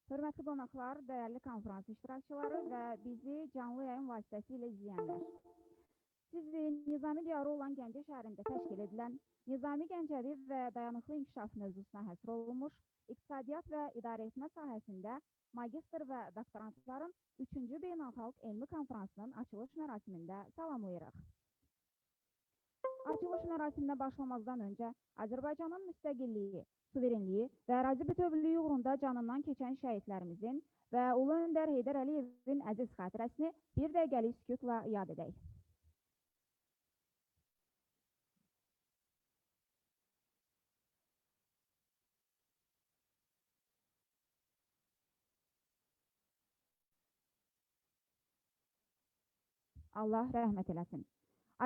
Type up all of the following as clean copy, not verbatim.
Hörmətli qonaqlar, dəyərli konfrans iştirakçıları və bizi canlı yayın vasitəsilə izləyənlər. Sizi Nizami diyarı olan Gəncə şəhərində təşkil edilən Nizami Gəncəvi və dayanıqlı inkişaf mövzusuna həsr olunmuş İqtisadiyyat və İdarəetmə sahəsində Magistr və Doktorantların 3-cü Beynəlxalq Elmi Konfransının açılış mərasimində salamlayırıq. Açılış mərasiminə başlamazdan öncə Azərbaycanın müstəqilliyi, suverenliyi və ərazi bütövlüyü uğrunda canından keçən şəhidlərimizin və Ulu Öndər Heydər Əliyevin əziz xatirəsini bir dəqiqəlik sükutla yad edək. Allah rəhmət eləsin.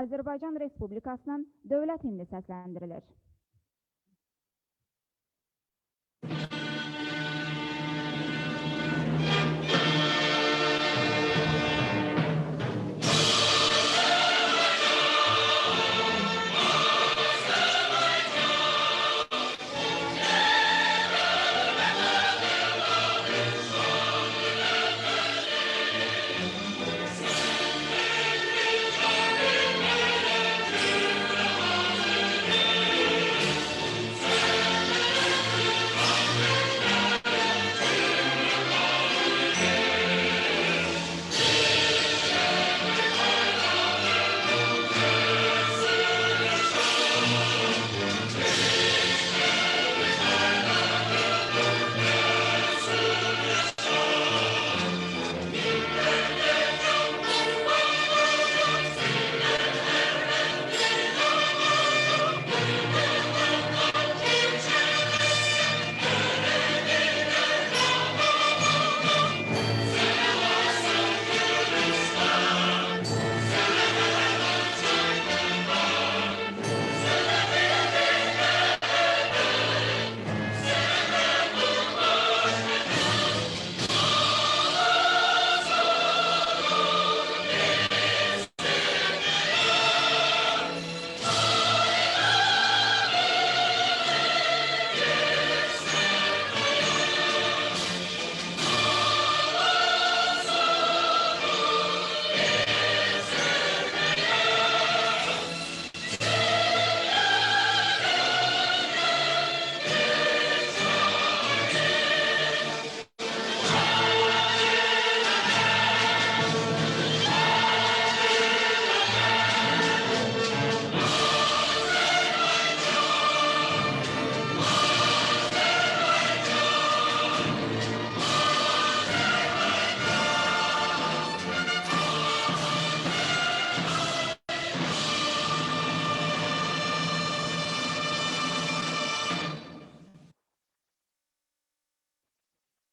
Azərbaycan Respublikasının dövlət himni səsləndirilir.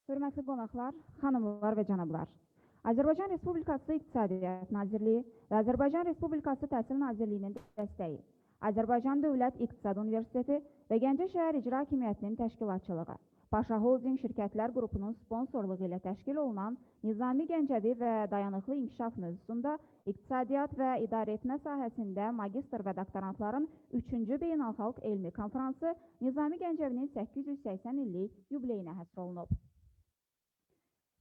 Hörmətli qonaqlar, xanımlar və cənablar. Azərbaycan Respublikası İqtisadiyyat Nazirliyi və Azərbaycan Respublikası Təhsil Nazirliyinin dəstəyi, Azərbaycan Dövlət İqtisad Universiteti və Gəncə şəhər İcra Hakimiyyətinin təşkilatçılığı, Paşa Holding şirkətlər qrupunun sponsorluğu ilə təşkil olunan Nizami Gəncəvi və dayanıqlı inkişaf mövzusunda İqtisadiyyat və İdarəetmə sahəsində Magistr və Doktorantların 3-cü Beynəlxalq Elmi Konfransı Nizami Gəncəvinin 880 illik yubileyinə həsr olunub.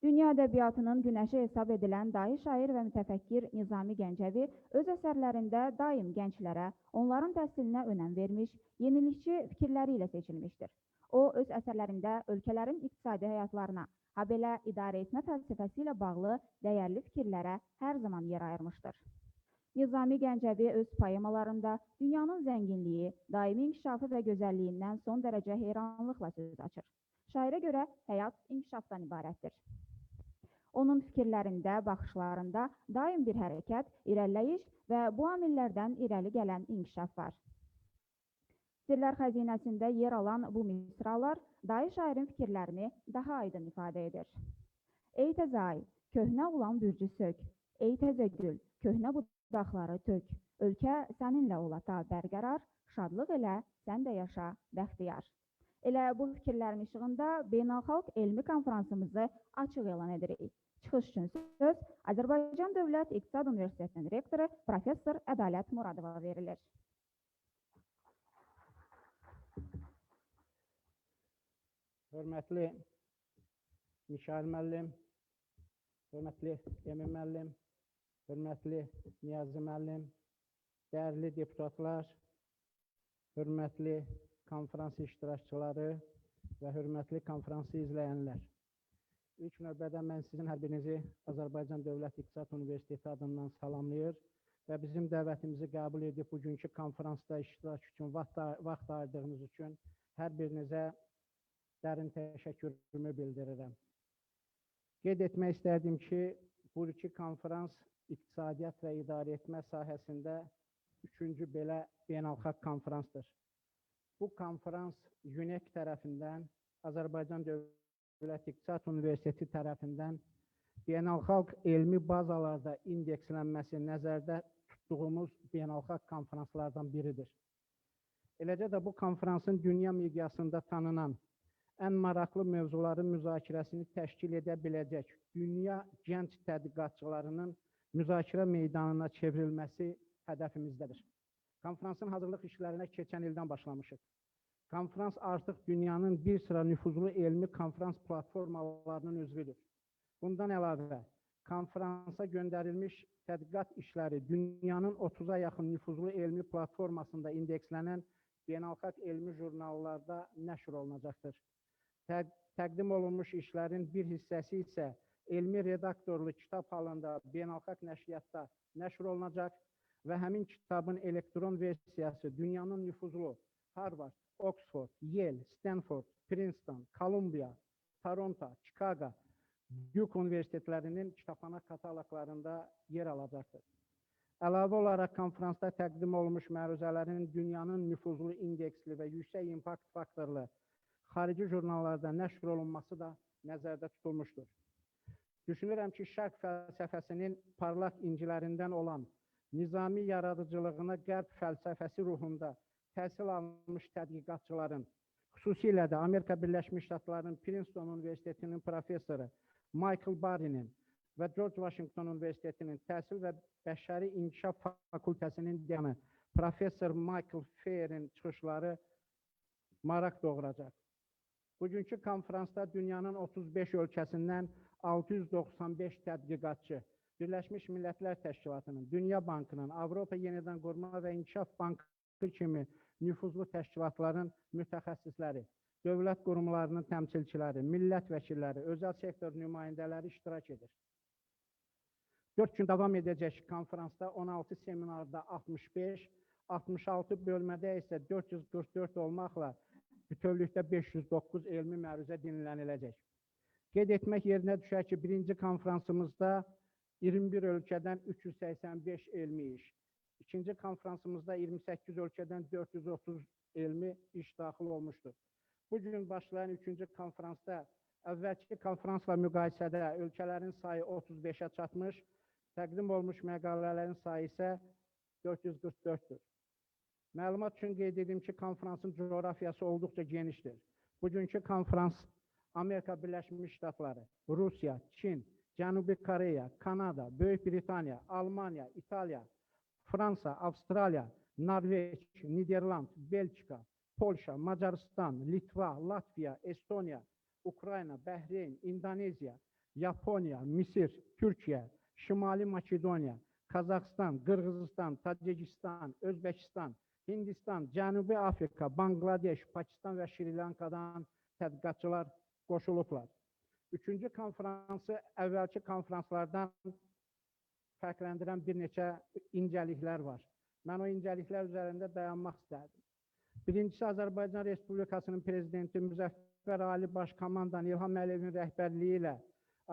Dünya ədəbiyyatının günəşi hesab edilən dahi şair və mütəfəkkir Nizami Gəncəvi öz əsərlərində daim gənclərə, onların təhsilinə önəm vermiş, yenilikçi fikirləri ilə seçilmişdir. O, öz əsərlərində ölkələrin iqtisadi həyatlarına, habelə idarəetmə fəlsəfəsi ilə bağlı dəyərli fikirlərə hər zaman yer ayırmışdır. Nizami Gəncəvi öz poemalarında dünyanın zənginliyi, daimi inkişafı və gözəlliyindən son dərəcə heyranlıqla söz açır. Şairə görə həyat inkişafdan ibarətdir. Onun fikirlərində, baxışlarında daim bir hərəkət, irəliləyiş və bu amillərdən irəli gələn inkişaf var. Sirlər xəzinəsində yer alan bu misralar dahi şairin fikirlərini daha aydın ifadə edir. Ey təzə ay, köhnə olan bürcü sök, ey təzə gül, köhnə budaqları tök, ölkə səninlə ola ta bərqərar, şadlıq elə, sən də yaşa, bəxtiyar. Elə bu fikirlərin işığında Beynəlxalq Elmi Konfransımızı açıq elan edirik. Çıxış üçün söz Azərbaycan Dövlət İqtisad Universitetinin rektoru Professor Ədalət Muradova verilir. Hörmətli Mikail müəllim, hörmətli Elmi müəllim, hörmətli Niyazi müəllim, dəyərli deputatlar, hörmətli konferans iştirakçıları və hörmətli konferansı izləyənlər. İlk növbədə mən sizin hər birinizi Azərbaycan Dövlət İqtisad Universiteti adından salamlayır və bizim dəvətimizi qəbul edib bugünkü konferansda iştirak üçün vaxt ayırdığınız üçün hər birinizə dərin təşəkkürümü bildirirəm. Qeyd etmək istərdim ki, bu iki konferans İqtisadiyyat və İdarəetmə sahəsində üçüncü belə beynəlxalq konferansdır. Bu konferans UNEC tərəfindən, Azərbaycan Dövlət İqtisad Universiteti tərəfindən beynəlxalq elmi bazalarda indekslənməsi nəzərdə tutduğumuz beynəlxalq konferanslardan biridir. Eləcə də bu konferansın dünya miqyasında tanınan ən maraqlı mövzuların müzakirəsini təşkil edə biləcək dünya gənc tədqiqatçılarının müzakirə meydanına çevrilməsi hədəfimizdədir. Konferansın hazırlıq işlərinə keçən ildən başlamışıq. Konferans artıq dünyanın bir sıra nüfuzlu elmi konferans platformalarının üzvüdür. Bundan əlavə, konferansa göndərilmiş tədqiqat işləri dünyanın 30-a yaxın nüfuzlu elmi platformasında indekslənən beynəlxalq elmi jurnallarda nəşr olunacaqdır. Təqdim olunmuş işlərin bir hissəsi isə elmi redaktorlu kitab halında beynəlxalq nəşriyyatda nəşr olunacaq və həmin kitabın elektron versiyası dünyanın nüfuzlu Harvard, Oxford, Yale, Stanford, Princeton, Kolumbiya, Toronto, Chicago, Duke universitetlərinin kitabxana kataloqlarında yer alacaqdır. Əlavə olaraq konferansda təqdim olunmuş məruzələrin dünyanın nüfuzlu indeksli və yüksək impact faktorlu xarici jurnallarda nəşr olunması da nəzərdə tutulmuşdur. Düşünürəm ki, şərq fəlsəfəsinin parlaq incilərindən olan nizami yaradıcılığına qərb fəlsəfəsi ruhunda təhsil almış tədqiqatçıların, xüsusilə də Amerika Birləşmiş Ştatlarının Princeton Universitetinin professoru Michael Barry'nin və George Washington Universitetinin Təhsil və Bəşəri İnkişaf Fakültəsinin dekanı professor Michael Fair'in çıxışları maraq doğuracaq. Bugünkü konferansda dünyanın 35 ölkəsindən 695 tədqiqatçı, Birləşmiş Millətlər Təşkilatının, Dünya Bankının, Avropa Yenidən Qurma və İnkişaf Bankı kimi nüfuzlu təşkilatların mütəxəssisləri, dövlət qurumlarının təmsilçiləri, millət vəkilləri, özəl sektor nümayəndələri iştirak edir. 4 gün davam edəcək konferansda 16 seminarda 65, 66 bölmədə isə 444 olmaqla bütövlükdə 509 elmi məruzə dinləniləcək. Qeyd etmək yerinə düşər ki, birinci konferansımızda 21 ölkədən 385 elmi iş, ikinci konferansımızda 28 ölkədən 430 elmi iş daxil olmuşdur. Bugün başlayan üçüncü konferansda əvvəlki konferansla müqayisədə ölkələrin sayı 35-ə çatmış, təqdim olmuş məqalələrin sayı isə 444-dür. Məlumat üçün qeyd edim ki, konferansın coğrafiyası olduqca genişdir. Bugünkü konferans Amerika Birləşmiş Ştatları, Rusiya, Çin, Cənubi Koreya, Kanada, Böyük Britaniya, Almaniya, İtaliya, Fransa, Avstraliya, Norveç, Niderland, Belçika, Polşa, Macaristan, Litva, Latviya, Estoniya, Ukrayna, Bəhreyn, İndoneziya, Yaponiya, Misir, Türkiyə, Şimali Makedoniya, Qazaxıstan, Qırğızistan, Tacikistan, Özbəkistan, Hindistan, Cənubi Afrika, Bangladeş, Pakistan və Şri Lankadan tədqiqatçılar qoşulublar. Üçüncü konferansı əvvəlki konferanslardan fərqləndirən bir neçə incəliklər var. Mən o incəliklər üzərində dayanmaq istərdim. Birincisi, Azərbaycan Respublikasının Prezidenti Müzəffər Ali Baş Komandan İlham Əliyevin rəhbərliyi ilə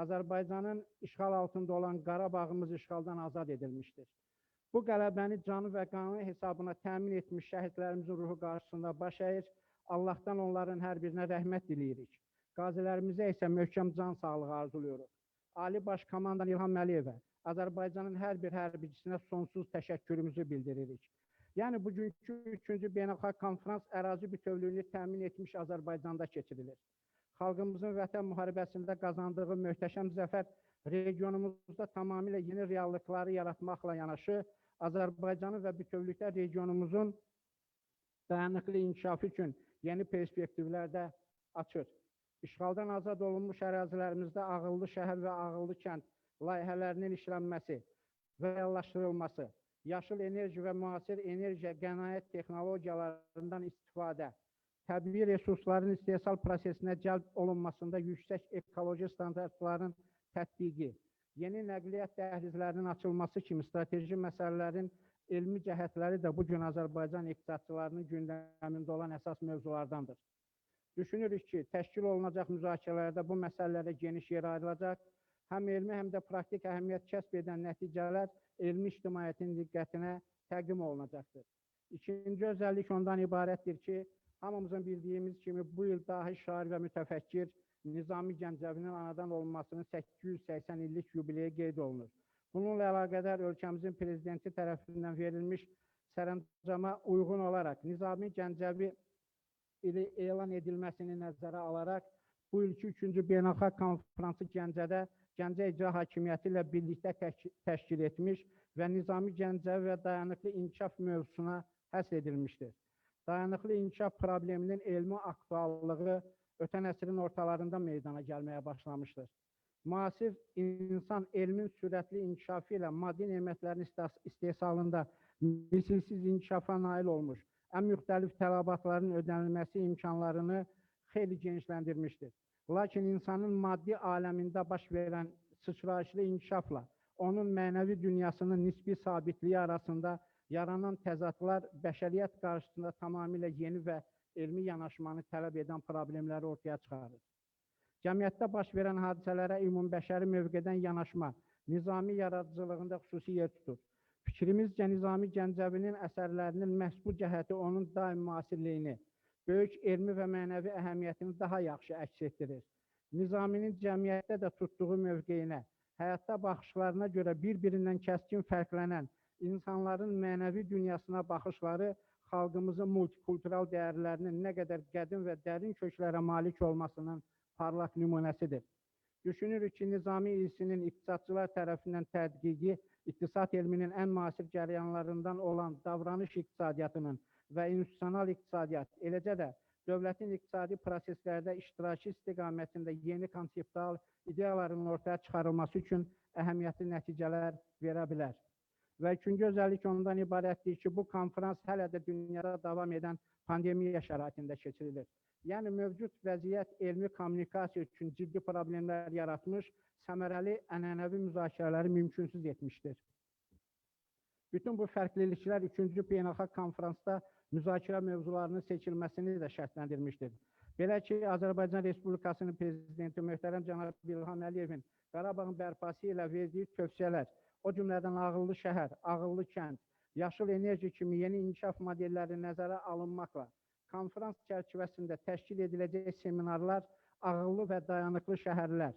Azərbaycanın işğal altında olan Qarabağımız işğaldan azad edilmişdir. Bu qələbəni canı və qanı hesabına təmin etmiş şəhidlərimizin ruhu qarşısında baş əyir, Allahdan onların hər birinə rəhmət diləyirik. Qazilərimizə isə möhkəm can sağlığı arzuluyoruz. Ali Baş Komandan İlham Əliyevə, Azərbaycanın hər bir hərbiçisinə sonsuz təşəkkürümüzü bildiririk. Yəni, bugünkü üçüncü beynəlxalq konferans ərazi bütövlüyünü təmin etmiş Azərbaycanda keçirilir. Xalqımızın vətən müharibəsində qazandığı möhtəşəm zəfər regionumuzda tamamilə yeni reallıqları yaratmaqla yanaşı, Azərbaycanın və bütövlükdə regionumuzun dayanıqlı inkişafı üçün yeni perspektivlər də açır. İşğaldan azad olunmuş ərazilərimizdə ağıllı şəhər və ağıllı kənd layihələrinin işlənməsi və reallaşdırılması, yaşıl enerji və müasir enerjiyə qənaət texnologiyalarından istifadə, təbii resursların istehsal prosesinə cəlb olunmasında yüksək ekoloji standartların tətbiqi, yeni nəqliyyat dəhlizlərinin açılması kimi strateji məsələlərin elmi cəhətləri də bugün Azərbaycan iqtisadçılarının gündəmində olan əsas mövzulardandır. Düşünürük ki, təşkil olunacaq müzakirələrdə bu məsələlərə geniş yer ayrılacaq, həm elmi, həm də praktik əhəmiyyət kəsb edən nəticələr elmi ictimaiyyətin diqqətinə təqdim olunacaqdır. İkinci özəllik ondan ibarətdir ki, hamımızın bildiyimiz kimi bu il dahi şair və mütəfəkkir Nizami Gəncəvinin anadan olunmasının 880 illik yubileyi qeyd olunur. Bununla əlaqədar ölkəmizin prezidenti tərəfindən verilmiş sərəncama uyğun olaraq Nizami Gəncəvi ili elan edilməsini nəzərə alaraq bu ilki 3-cü Beynəlxalq Konfransı Gəncədə Gəncə İcra Hakimiyyəti ilə birlikdə təşkil etmiş və Nizami Gəncəvi və dayanıqlı inkişaf mövzusuna həsr edilmişdir. Dayanıqlı inkişaf probleminin elmi aktuallığı ötən əsrin ortalarında meydana gəlməyə başlamışdır. Müasir insan elmin sürətli inkişafı ilə maddi nemətlərin istehsalında misilsiz inkişafa nail olmuş, ən müxtəlif tələbatların ödənilməsi imkanlarını xeyli genişləndirmişdir. Lakin insanın maddi aləmində baş verən sıçrayışlı inkişafla onun mənəvi dünyasının nisbi sabitliyi arasında yaranan təzadlar bəşəriyyət qarşısında tamamilə yeni və elmi yanaşmanı tələb edən problemləri ortaya çıxarır. Cəmiyyətdə baş verən hadisələrə ümumbəşəri mövqedən yanaşma, nizami yaradıcılığında xüsusi yer tutur. Fikrimizcə Nizami Gəncəvinin əsərlərinin məhz bu cəhəti onun daim müasirliyini, böyük elmi və mənəvi əhəmiyyətini daha yaxşı əks etdirir. Nizaminin cəmiyyətdə də tutduğu mövqeyinə, həyatda baxışlarına görə bir-birindən kəskin fərqlənən insanların mənəvi dünyasına baxışları xalqımızın multikultural dəyərlərinin nə qədər qədim və dərin köklərə malik olmasının parlaq nümunəsidir. Düşünürük ki, Nizami ilsinin iqtisadçılar tərəfindən tədqiqi, iqtisad elminin ən müasir cərəyanlarından olan davranış iqtisadiyyatının və institusional iqtisadiyyat, eləcə də dövlətin iqtisadi proseslərdə iştirakı istiqamətində yeni konseptual ideyaların ortaya çıxarılması üçün əhəmiyyətli nəticələr verə bilər. Və ikinci özəllik ondan ibarətdir ki, bu konfrans hələ də dünyada davam edən pandemiya şəraitində keçirilir. Yəni, mövcud vəziyyət elmi kommunikasiya üçün ciddi problemlər yaratmış, səmərəli ənənəvi müzakirələri mümkünsüz etmişdir. Bütün bu fərqliliklər 3-cü Beynəlxalq Konfransda müzakirə mövzularının seçilməsini də şərtləndirmişdir. Belə ki, Azərbaycan Respublikasının Prezidenti möhtərəm cənab İlham Əliyevin Qarabağın bərpası ilə verdiyi tövsiyələr, o cümlədən ağıllı şəhər, ağıllı kənd, yaşıl enerji kimi yeni inkişaf modelləri nəzərə alınmaqla konfrans çərçivəsində təşkil ediləcək seminarlar, ağıllı və dayanıqlı şəhərlər,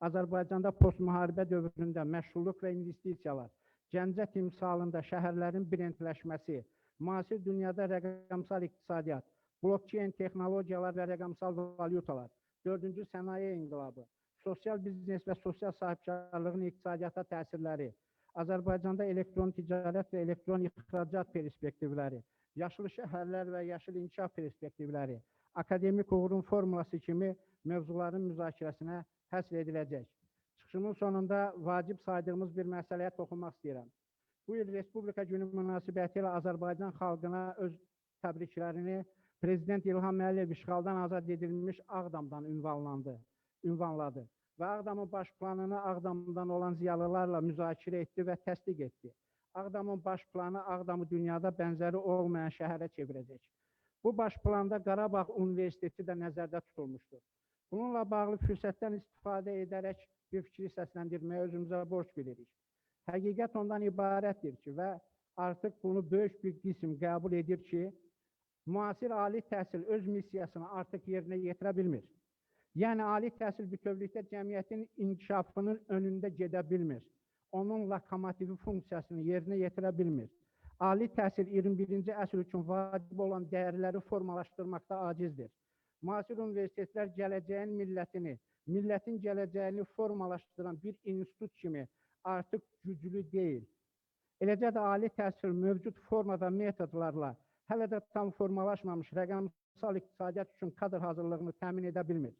Azərbaycanda postmüharibə dövründə məşğulluq və investisiyalar, Gəncə timsalında şəhərlərin brendləşməsi, müasir dünyada rəqəmsal iqtisadiyyat, blokçeyn texnologiyalar və rəqəmsal valyutalar, 4-cü sənaye inqilabı, sosial biznes və sosial sahibkarlığın iqtisadiyyata təsirləri, Azərbaycanda elektron ticarət və elektron ixracat perspektivləri, yaşıl şəhərlər və yaşıl inkişaf perspektivləri, akademik uğurun formulası kimi mövzuların müzakirəsinə həsr ediləcək. Çıxışımın sonunda vacib saydığımız bir məsələyə toxunmaq istəyirəm. Bu il Respublika günü münasibəti ilə Azərbaycan xalqına öz təbriklərini Prezident İlham Əliyev işğaldan azad edilmiş Ağdamdan ünvanladı və Ağdamın baş planını Ağdamdan olan ziyalılarla müzakirə etdi və təsdiq etdi. Ağdamın baş planı Ağdamı dünyada bənzəri olmayan şəhərə çevirəcək. Bu baş planda Qarabağ Universiteti də nəzərdə tutulmuşdur. Bununla bağlı fürsətdən istifadə edərək bir fikri səsləndirməyə özümüzə borc bilirik. Həqiqət ondan ibarətdir ki, və artıq bunu böyük bir qism qəbul edir ki, müasir ali təhsil öz missiyasını artıq yerinə yetirə bilmir. Yəni, ali təhsil bütövlükdə cəmiyyətin inkişafının önündə gedə bilmir. Onun lokomotivi funksiyasını yerinə yetirə bilmir. Ali təhsil 21-ci əsr üçün vacib olan dəyərləri formalaşdırmaqda acizdir. Müasir universitetlər gələcəyin millətini, millətin gələcəyini formalaşdıran bir institut kimi artıq güclü deyil. Eləcə də ali təhsil mövcud forma və metodlarla hələ də tam formalaşmamış rəqəmsal iqtisadiyyat üçün kadr hazırlığını təmin edə bilmir.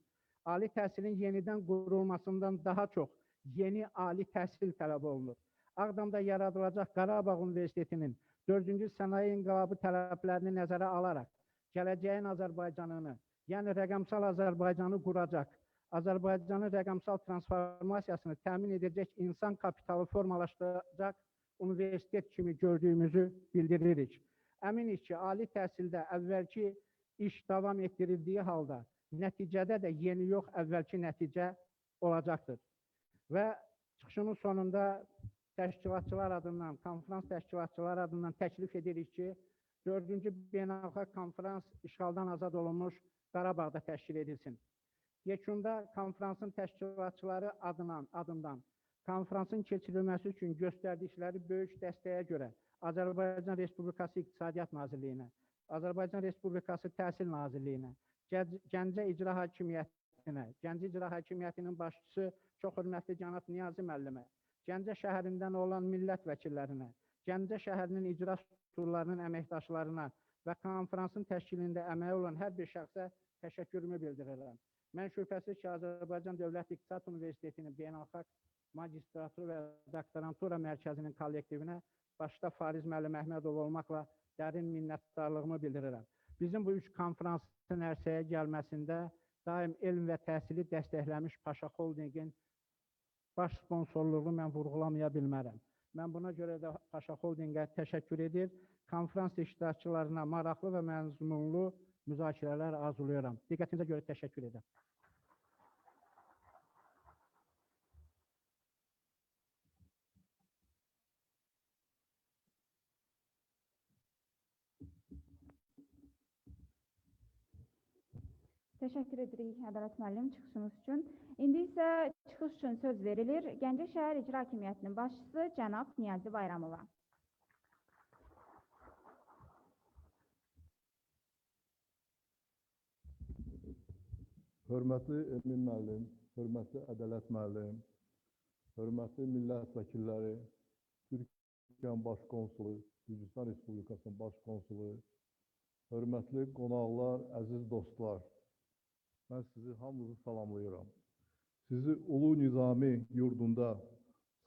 Ali təhsilin yenidən qurulmasından daha çox yeni ali təhsil tələb olunur. Ağdamda yaradılacaq Qarabağ Universitetinin 4-cü sənaye inqilabı tələblərini nəzərə alaraq, gələcəyin Azərbaycanını, yəni rəqəmsal Azərbaycanı quracaq, Azərbaycanın rəqəmsal transformasiyasını təmin edəcək insan kapitalı formalaşdıracaq universitet kimi gördüyümüzü bildiririk. Əminik ki, ali təhsildə əvvəlki iş davam etdirildiyi halda nəticədə də yeni yox, əvvəlki nəticə olacaqdır. Və çıxışının sonunda təşkilatçılar adından, konfrans təşkilatçılar adından təklif edirik ki, 4-cü Beynəlxalq konfrans işğaldan azad olunmuş Qarabağda təşkil edilsin. Yekunda konfransın təşkilatçıları adından konfransın keçirilməsi üçün göstərdikləri böyük dəstəyə görə Azərbaycan Respublikası İqtisadiyyat Nazirliyinə, Azərbaycan Respublikası Təhsil Nazirliyinə, Gəncə İcra Hakimiyyətinə, Gəncə İcra Hakimiyyətinin başçısı çox hörmətli cənab Niyazi müəllimə, Gəncə şəhərindən olan millət vəkillərinə, Gəncə şəhərinin icra strukturlarının əməkdaşlarına və konfransın təşkilində əməyi olan hər bir şəxsə təşəkkürümü bildirirəm. Mən şübhəsiz ki, Azərbaycan Dövlət İqtisad Universitetinin Beynəlxalq Magistr və Doktorantura mərkəzinin kollektivinə başda Fariz müəllim Əhmədov olmaqla dərin minnətdarlığımı bildirirəm. Bizim bu üç konfransın ərsəyə gəlməsində daim elm və təhsili dəstəkləmiş Paşa Holdingin baş sponsorluğunu mən vurğulamaya bilmərəm. Mən buna görə də Paşa Holdingə təşəkkür edir. Konfrans iştirakçılarına maraqlı və məzmunlu müzakirələr arzulayıram. Diqqətinizə görə təşəkkür edirəm. Təşəkkür edirik Ədalət müəllim çıxışınız üçün. İndi isə çıxış üçün söz verilir Gəncə şəhər İcra Hakimiyyətinin başçısı cənab Niyazi Bayramova. Hörmətli Elmi müəllim, hörmətli Ədalət müəllim, hörmətli millət vəkilləri, Türkiyənin baş konsulu, Gürcüstan Respublikasının baş konsulu, hörmətli qonaqlar, əziz dostlar. Mən sizi hamınızı salamlayıram. Sizi Ulu Nizami yurdunda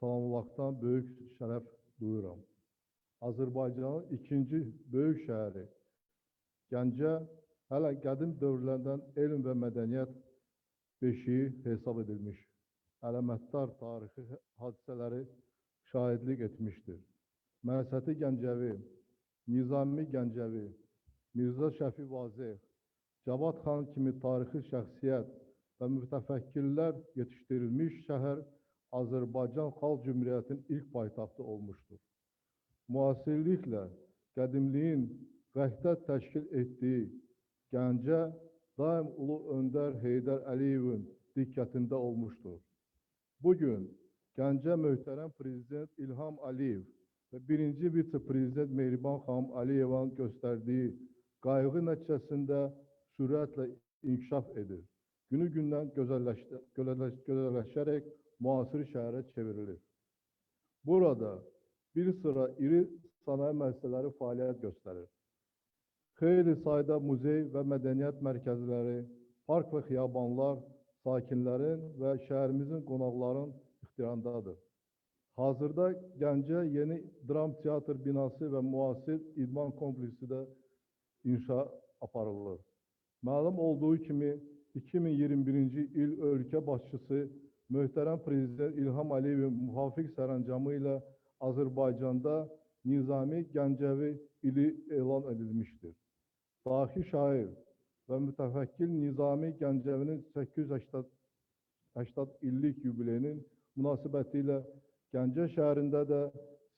salamlamaqdan böyük şərəf duyuram. Azərbaycanın ikinci böyük şəhəri Gəncə hələ qədim dövrlərdən elm və mədəniyyət beşiği hesab edilmiş, əlamətdar tarixi hadisələri şahidlik etmişdir. Məsəti Gəncəvi, Nizami Gəncəvi, Mirzə Şəfi Vazeh, Cavad xan kimi tarixi şəxsiyyət və mütəfəkkirlər yetişdirilmiş şəhər Azərbaycan Xalq Cümhuriyyətinin ilk paytaxtı olmuşdur. Müasirliklə qədimliyin vəhdət təşkil etdiyi Gəncə daim Ulu Öndər Heydər Əliyevin diqqətində olmuşdur. Bugün Gəncə möhtərəm Prezident İlham Əliyev və birinci vitse-prezident Mehriban xanım Əliyevin göstərdiyi qayğı nəticəsində sürətlə inkişaf edir. Günü-gündən gözəlləşərək müasir şəhərə çevrilir. Burada bir sıra iri sənaye müəssisələri fəaliyyət göstərir. Xeyli sayda muzey və mədəniyyət mərkəzləri, park və xiyabanlar sakinlərin və şəhərimizin qonaqların ixtiyarındadır. Hazırda Gəncə yeni dram teatr binası və müasir idman kompleksi də inşa aparılır. Məlum olduğu kimi 2021-ci il ölkə başçısı möhtərəm Prezident İlham Əliyevin müvafiq sərəncamı ilə Azərbaycanda Nizami Gəncəvi ili elan edilmişdir. Dahi şair və mütəfəkkir Nizami Gəncəvinin 880 illik yubileyinin münasibəti ilə Gəncə şəhərində də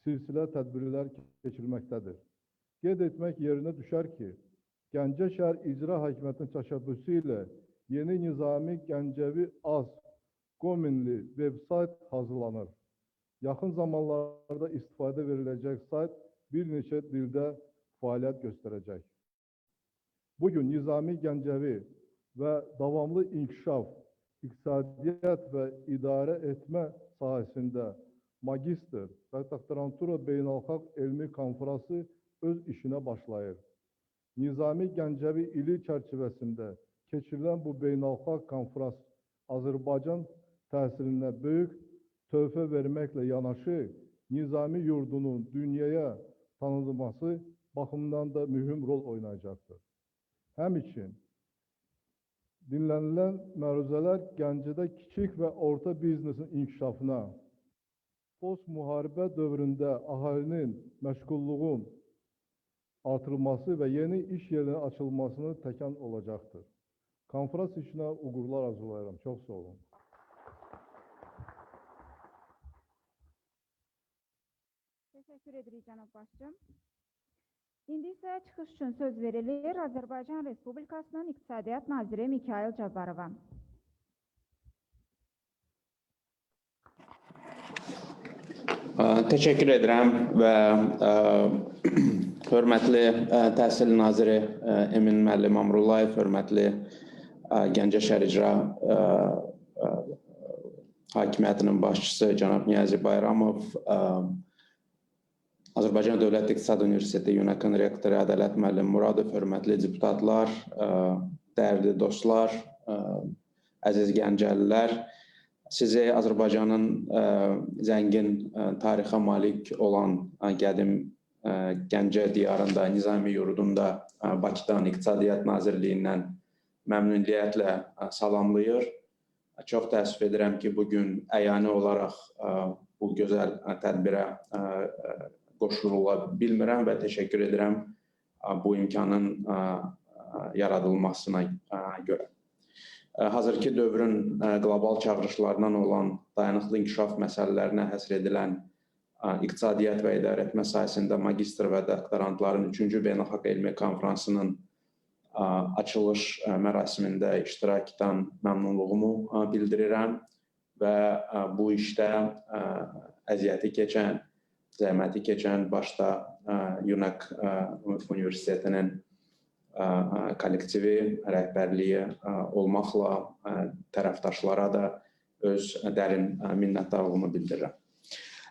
silsilə tədbirlər keçirilməkdədir. Qeyd etmək yerinə düşər ki, Gəncə şəhər İcra Hakimiyyətinin təşəbbüsü ilə yeni Nizami Gəncəvi az qominli veb-sayt hazırlanır. Yaxın zamanlarda istifadə veriləcək sayt bir neçə dildə fəaliyyət göstərəcək. Bugün Nizami Gəncəvi və davamlı inkişaf, İqtisadiyyat və İdarəetmə sahəsində Magistr və Doktorantura Beynəlxalq Elmi Konfransı öz işinə başlayır. Nizami Gəncəvi ili çərçivəsində keçirilən bu beynəlxalq konfrans Azərbaycan təhsilinə böyük töhfə verməklə yanaşı, nizami yurdunun dünyaya tanınması baxımından da mühüm rol oynayacaqdır. Həmçinin dinlənilən məruzələr Gəncədə kiçik və orta biznesin inkişafına, post-müharibə dövründə əhalinin məşğulluğun artırılması və yeni iş yerinin açılmasını təkan olacaqdır. Konfrans işinə uğurlar arzulayıram. Çox sağ olun. Teşekkür edirik cənab başçım. İndi isə çıxış üçün söz verilir Azərbaycan Respublikasının İqtisadiyyat Naziri Mikayıl Cabbarova. Teşekkür edirəm və hörmətli Təhsil Naziri Emin müəllim Amrullayev, hörmətli Gəncə şəhər icra hakimiyyətinin başçısı cənab Niyazi Bayramov, Azərbaycan Dövlət İqtisad Universiteti UNEC-in rektoru Ədalət müəllim Muradov, hörmətli deputatlar, dəyərli dostlar, əziz gəncəlilər, sizi Azərbaycanın zəngin tarixə malik olan qədim Gəncə diyarında, Nizami yurdunda, Bakıdan İqtisadiyyat Nazirliyindən məmnuniyyətlə salamlayır. Çox təəssüf edirəm ki, bugün əyani olaraq bu gözəl tədbirə qoşula bilmirəm və təşəkkür edirəm bu imkanın yaradılmasına görə. Hazırki dövrün qlobal çağırışlarından olan dayanıqlı inkişaf məsələlərinə həsr edilən İqtisadiyyat və İdarəetmə sahəsində Magistr və Doktorantların 3-cü Beynəlxalq Elmi Konfransının açılış mərasimində iştirakdan məmnunluğumu bildirirəm və bu işdə əziyyəti keçən, zəhməti keçən başda UNEC Universitetinin kollektivi, rəhbərliyi olmaqla tərəfdaşlara da öz dərin minnətdarlığımı bildirirəm.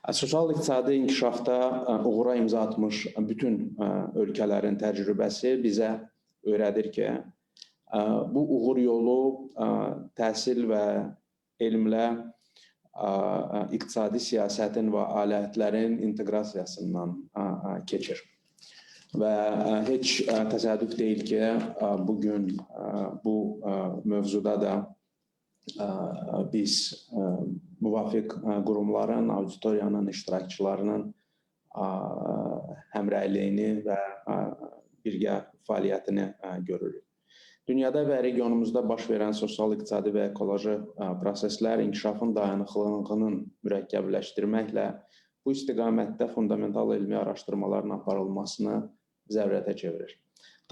Sosial-iqtisadi inkişafda uğura imza atmış bütün ölkələrin təcrübəsi bizə öyrədir ki, bu uğur yolu təhsil və elmlə iqtisadi siyasətin və alətlərin inteqrasiyasından keçir. Və heç təsadüf deyil ki, bugün bu mövzuda da biz müvafiq qurumların, auditoriyanın iştirakçılarının həmrəyliyini və birgə fəaliyyətini görürük. Dünyada və regionumuzda baş verən sosial-iqtisadi və ekoloji proseslər inkişafın dayanıqlılığının mürəkkəbləşdirməklə bu istiqamətdə fundamental elmi araşdırmaların aparılmasını zərurətə çevirir.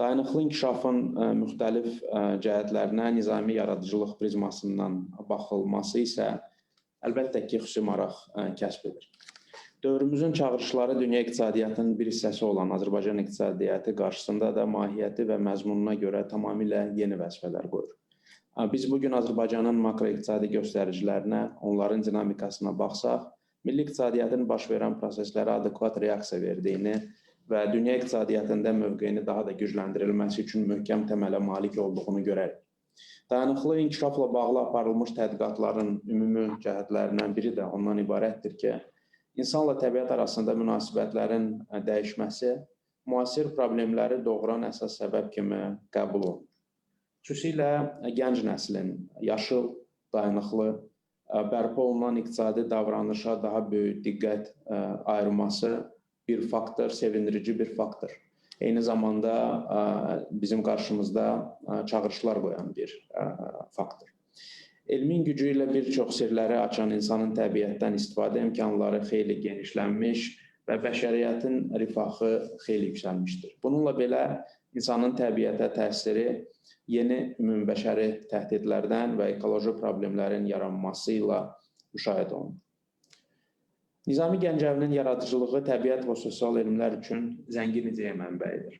Dayanıqlı inkişafın müxtəlif cəhətlərinə nizami yaradıcılıq prizmasından baxılması isə əlbəttə ki, xüsusi maraq kəsb edir. Dövrümüzün çağırışları dünya iqtisadiyyatının bir hissəsi olan Azərbaycan iqtisadiyyatı qarşısında da mahiyyəti və məzmununa görə tamamilə yeni vəzifələr qoyur. Biz bugün Azərbaycanın makroiqtisadi göstəricilərinə, onların dinamikasına baxsaq, milli iqtisadiyyatın baş verən proseslərə adekvat reaksiya verdiyini və dünya iqtisadiyyatında mövqeyini daha da gücləndirilməsi üçün möhkəm təmələ malik olduğunu görərik. Dayanıqlı inkişafla bağlı aparılmış tədqiqatların ümumi cəhətlərindən biri də ondan ibarətdir ki, İnsanla təbiət arasında münasibətlərin dəyişməsi müasir problemləri doğuran əsas səbəb kimi qəbul olunur. Xüsusilə gənc nəslin yaşıl, dayanıqlı, bərpa olunan iqtisadi davranışa daha böyük diqqət ayırması bir faktor, sevindirici bir faktor. Eyni zamanda bizim qarşımızda çağırışlar qoyan bir faktor. Elmin gücü ilə bir çox sirləri açan insanın təbiətdən istifadə imkanları xeyli genişlənmiş və bəşəriyyətin rifahı xeyli yüksəlmişdir. Bununla belə insanın təbiətə təsiri yeni ümumbəşəri təhdidlərdən və ekoloji problemlərin yaranması ilə müşahidə olunur. Nizami Gəncəvinin yaradıcılığı təbiət və sosial elmlər üçün zəngin ideya mənbəyidir.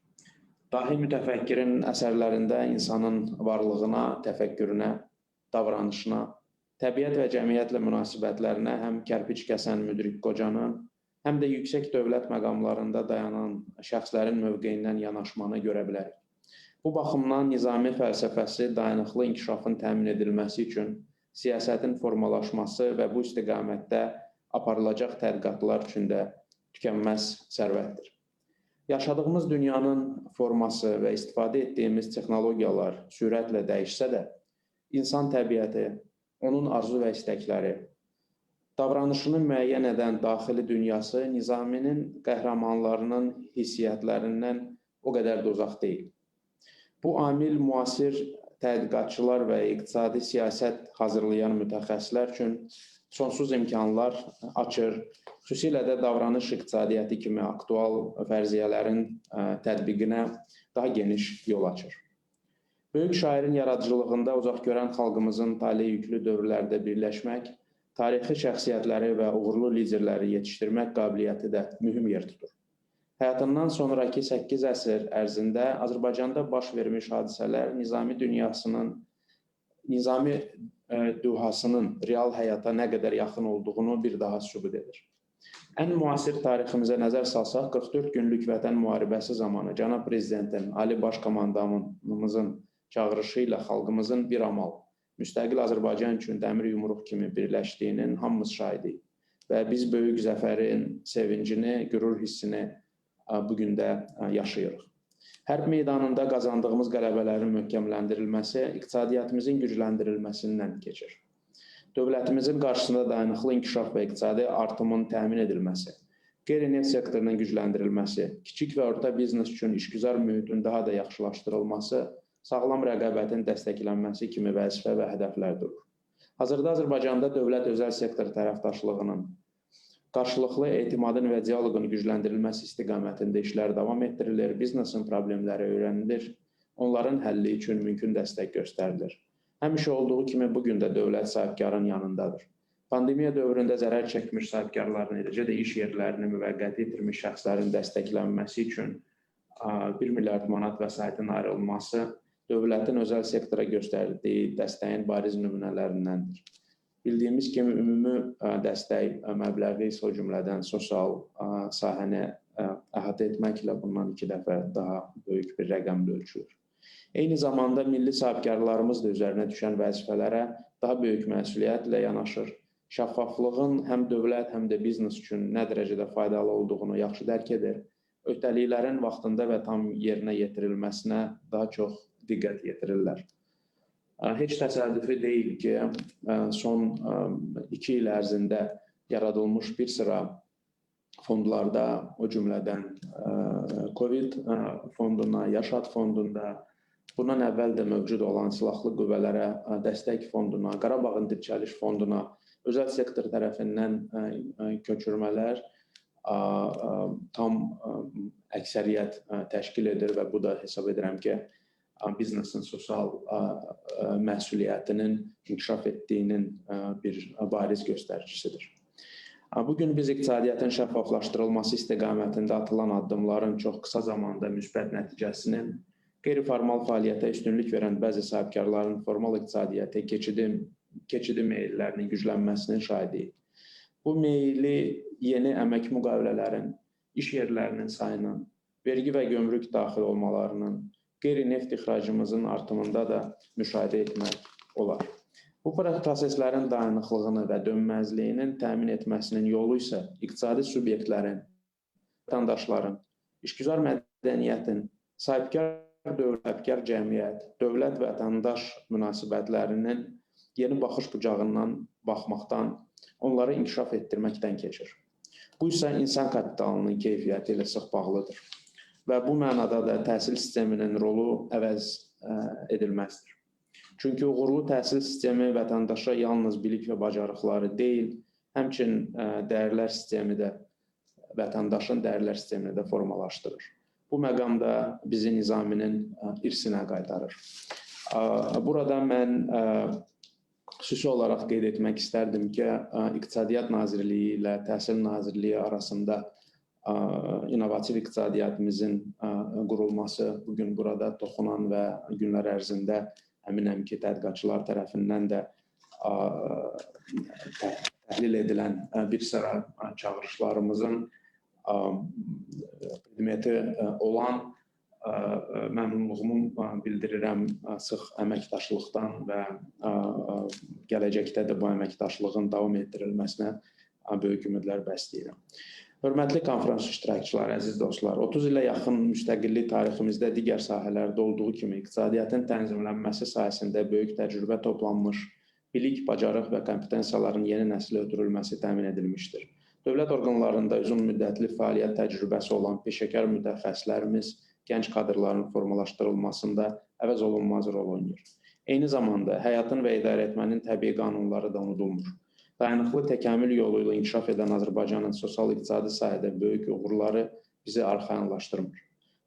Dahi mütəfəkkirin əsərlərində insanın varlığına, təfəkkürünə, davranışına, təbiət və cəmiyyətlə münasibətlərinə həm kərpic kəsən müdrik qocanın, həm də yüksək dövlət məqamlarında dayanan şəxslərin mövqeyindən yanaşmanı görə bilərik. Bu baxımdan nizami fəlsəfəsi dayanıqlı inkişafın təmin edilməsi üçün siyasətin formalaşması və bu istiqamətdə aparılacaq tədqiqatlar üçün də tükənməz sərvətdir. Yaşadığımız dünyanın forması və istifadə etdiyimiz texnologiyalar sürətlə dəyişsə də, insan təbiəti, onun arzu və istəkləri, davranışını müəyyən edən daxili dünyası nizaminin qəhrəmanlarının hissiyatlarından o qədər də uzaq deyil. Bu amil müasir tədqiqatçılar və iqtisadi siyasət hazırlayan mütəxəssislər üçün sonsuz imkanlar açır, xüsusilə də davranış iqtisadiyyatı kimi aktual fərziyyələrin tətbiqinə daha geniş yol açır. Böyük şairin yaradıcılığında uzaqgörən xalqımızın tale yüklü dövrlərdə birləşmək, tarixi şəxsiyyətləri və uğurlu liderləri yetişdirmək qabiliyyəti də mühüm yer tutur. Həyatından sonraki 8 əsr ərzində Azərbaycanda baş vermiş hadisələr nizami dühasının real həyata nə qədər yaxın olduğunu bir daha sübut edir. Ən müasir tariximizə nəzər salsaq, 44 günlük vətən müharibəsi zamanı cənab prezidentin, Ali Baş Komandanımızın çağırışı ilə xalqımızın bir amal, müstəqil Azərbaycan üçün dəmir yumruq kimi birləşdiyinin hamımız şahidiyik və biz böyük zəfərin sevincini, qürur hissini bugün də yaşayırıq. Hərb meydanında qazandığımız qələbələrin möhkəmləndirilməsi iqtisadiyyatımızın gücləndirilməsindən keçir. Dövlətimizin qarşısında dayanıqlı inkişaf və iqtisadi artımın təmin edilməsi, qeyri-neft sektorunun gücləndirilməsi, kiçik və orta biznes üçün işgüzar mühitin daha da yaxşılaşdırılması, sağlam rəqabətin dəstəklənməsi kimi vəzifə və hədəflər durur. Hazırda Azərbaycanda dövlət-özəl sektor tərəfdaşlığının, qarşılıqlı etimadın və dialoqun gücləndirilməsi istiqamətində işlər davam etdirilir, biznesin problemləri öyrənilir, onların həlli üçün mümkün dəstək göstərilir. Həmişə olduğu kimi bugün də dövlət sahibkarın yanındadır. Pandemiya dövründə zərər çəkmiş sahibkarların, eləcə də iş yerlərini müvəqqəti itirmiş şəxslərin dəstəklənməsi üçün 1 milyard manat vəsaitin ayrılması dövlətin özəl sektora göstərdiyi dəstəyin bariz nümunələrindəndir. Bildiyimiz kimi ümumi dəstək məbləği o cümlədən sosial sahəni əhatə etməklə bundan 2 dəfə daha böyük bir rəqəmlə ölçülür. Eyni zamanda milli sahibkarlarımız da üzərinə düşən vəzifələrə daha böyük məsuliyyətlə yanaşır. Şəffaflığın həm dövlət, həm də biznes üçün nə dərəcədə faydalı olduğunu yaxşı dərk edir. Öhdəliklərin vaxtında və tam yerinə yetirilməsinə daha çox diqqət yetirirlər. Heç təsadüfi deyil ki, son 2 il ərzində yaradılmış bir sıra fondlarda, o cümlədən COVID fonduna, Yaşad fondunda, bundan əvvəl də mövcud olan silahlı qüvvələrə dəstək fonduna, Qarabağın dirçəliş fonduna, özəl sektor tərəfindən köçürmələr tam əksəriyyət təşkil edir və bu da hesab edirəm ki, biznesin sosial məsuliyyətinin inkişaf etdiyinin bir bariz göstəricisidir. Bugün biz iqtisadiyyatın şəffaflaşdırılması istiqamətində atılan addımların çox qısa zamanda müsbət nəticəsinin, qeyri-formal fəaliyyətə üstünlük verən bəzi sahibkarların formal iqtisadiyyata keçidi meyillərinin güclənməsinin şahidiyik. Bu meyili yeni əmək müqavilələrin, iş yerlərinin sayının, vergi və gömrük daxil olmalarının, qeyri-neft ixracımızın artımında da müşahidə etmək olar. Bu proseslərin dayanıqlığını və dönməzliyinin təmin etməsinin yolu isə iqtisadi subyektlərin, vətəndaşların, işgüzar mədəniyyətin, sahibkar dövlət, sahibkar cəmiyyət, dövlət-vətəndaş münasibətlərinin yeni baxış bucağından baxmaqdan, onları inkişaf etdirməkdən keçir. Bu isə insan kapitalının keyfiyyəti ilə sıx bağlıdır. Və bu mənada da təhsil sisteminin rolu əvəz edilməzdir. Çünki uğurlu təhsil sistemi vətəndaşa yalnız bilik və bacarıqları deyil, həmçinin dəyərlər sistemi də, vətəndaşın dəyərlər sistemini də formalaşdırır. Bu məqamda bizi nizaminin irsinə qaytarır. Burada mən xüsusi olaraq qeyd etmək istərdim ki, İqtisadiyyat Nazirliyi ilə Təhsil Nazirliyi arasında inovativ iqtisadiyyatımızın qurulması bugün burada toxunan və günlər ərzində əminəm ki, tədqiqatçılar tərəfindən də təhlil edilən bir sıra çağırışlarımızın predmeti olan məmnunluğumu bildirirəm sıx əməkdaşlıqdan və gələcəkdə də bu əməkdaşlığın davam etdirilməsinə böyük ümidlər bəsləyirəm. Hörmətli konfrans iştirakçıları, əziz dostlar, 30 ilə yaxın müstəqillik tariximizdə digər sahələrdə olduğu kimi iqtisadiyyatın tənzimlənməsi sahəsində böyük təcrübə toplanmış, bilik, bacarıq və kompetensiyaların yeni nəslə ötürülməsi təmin edilmişdir. Dövlət orqanlarında uzun müddətli fəaliyyət təcrübəsi olan peşəkar mütəxəssislərimiz gənc kadrların formalaşdırılmasında əvəz olunmaz rol oynayır. Eyni zamanda həyatın və idarəetmənin təbii qanunları da unudulmur. Dayanıqlı təkamül yolu ilə inkişaf edən Azərbaycanın sosial-iqtisadi sahədə böyük uğurları bizi arxayınlaşdırmır.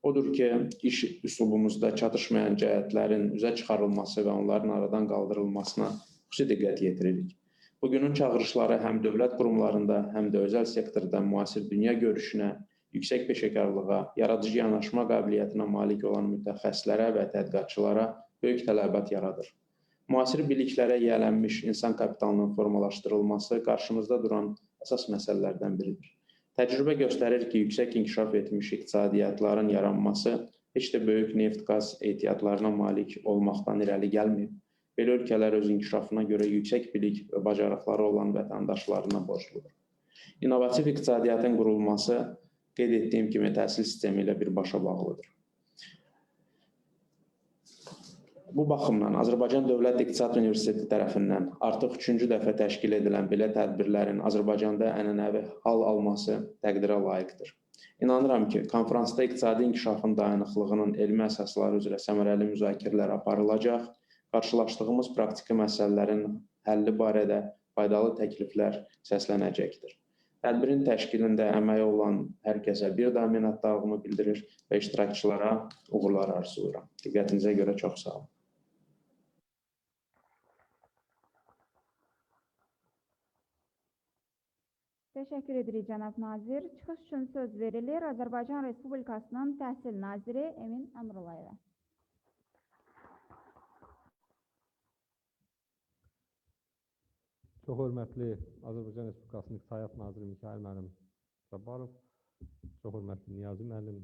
Odur ki, iş üslubumuzda çatışmayan cəhətlərin üzə çıxarılması və onların aradan qaldırılmasına xüsusi diqqət yetiririk. Bugünün çağırışları həm dövlət qurumlarında, həm də özəl sektorda müasir dünya görüşünə, yüksək peşəkarlığa, yaradıcı yanaşma qabiliyyətinə malik olan mütəxəssislərə və tədqiqatçılara böyük tələbat yaradır. Müasir biliklərə yiyələnmiş insan kapitalının formalaşdırılması qarşımızda duran əsas məsələlərdən biridir. Təcrübə göstərir ki, yüksək inkişaf etmiş iqtisadiyyatların yaranması heç də böyük neft-qaz ehtiyatlarına malik olmaqdan irəli gəlməyib. Belə ölkələr öz inkişafına görə yüksək bilik və bacarıqları olan vətəndaşlarına borcludur. İnnovativ iqtisadiyyatın qurulması, qeyd etdiyim kimi, təhsil sistemi ilə birbaşa bağlıdır. Bu baxımdan Azərbaycan Dövlət İqtisad Universiteti tərəfindən artıq 3-cü dəfə təşkil edilən belə tədbirlərin Azərbaycanda ənənəvi hal alması təqdirə layiqdir. İnanıram ki, konfransda iqtisadi inkişafın dayanıqlığının elmi əsasları üzrə səmərəli müzakirələr aparılacaq, qarşılaşdığımız praktiki məsələlərin həlli barədə faydalı təkliflər səslənəcəkdir. Tədbirin təşkilində əməyi olan hər kəsə bir daha minnətdarlığımı bildirir və iştirakçılara uğurlar arzulayıram. Diqqətinizə görə çox sağ olun. Təşəkkür edirik, cənab nazir. Çıxış üçün söz verilir Azərbaycan Respublikasının Təhsil naziri Emin Əmrulayevə. Çox hörmətli Azərbaycan Respublikasının İqtisadiyyat naziri Mikayıl müəllim Cabbarov, çox hörmətli Niyazi müəllim,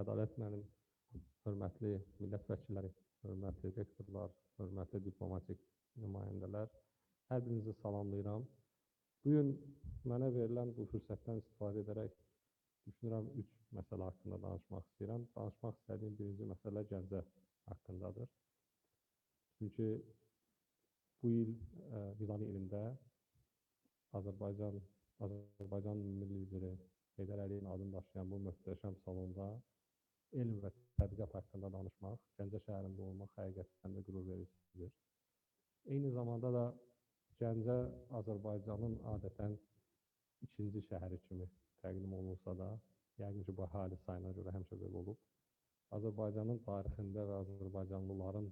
Ədalət müəllim, hörmətli millət vəkilləri, hörmətli rektorlar, hörmətli diplomatik nümayəndələr, hər birinizi salamlayıram. Bugün mənə verilən bu fürsətdən istifadə edərək düşünürəm 3 məsələ haqqında danışmaq istəyirəm. Danışmaq istədiyim birinci məsələ Gəncə haqqındadır. Çünki bu il Milani ilində Azərbaycan milli lideri Heydər Əliyevin adını daşıyan bu möhtəşəm salonda elm və tədqiqat haqqında danışmaq, Gəncə şəhərində olmaq həqiqətən də qürur vericidir. Eyni zamanda da Gəncə Azərbaycanın adətən ikinci şəhəri kimi təqdim olunsa da, yəqin ki, bu əhali sayına görə həmişə belə olub. Azərbaycanın tarixində və Azərbaycanlıların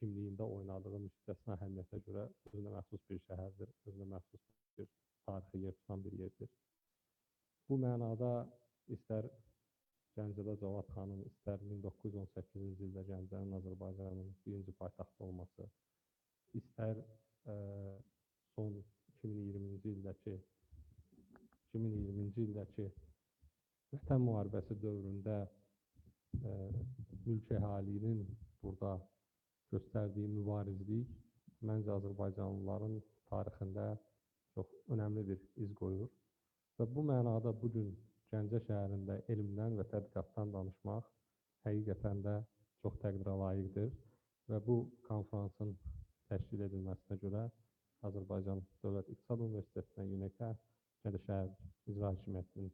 kimliyində oynadığı müstəsna əhəmiyyətə görə özünə məxsus bir şəhərdir, özünə məxsus bir tarixi yer tutan bir yerdir. Bu mənada istər Gəncədə Cavad xanım, istər 1918-ci ildə Gəncənin Azərbaycanın birinci paytaxtı olması, istər son 2020-ci ildəki Vətən müharibəsi dövründə mülki əhalinin burada göstərdiyi mübarizlik məncə Azərbaycanlıların tarixində çox önəmli bir iz qoyur. Və bu mənada bugün Gəncə şəhərində elmdən və tədqiqatdan danışmaq həqiqətən də çox təqdirə layiqdir. Və bu konfransın təşkil edilməsinə görə Azərbaycan Dövlət İqtisad Universitetinə, UNEC-ə, Gəncə şəhər İcra Hakimiyyətinin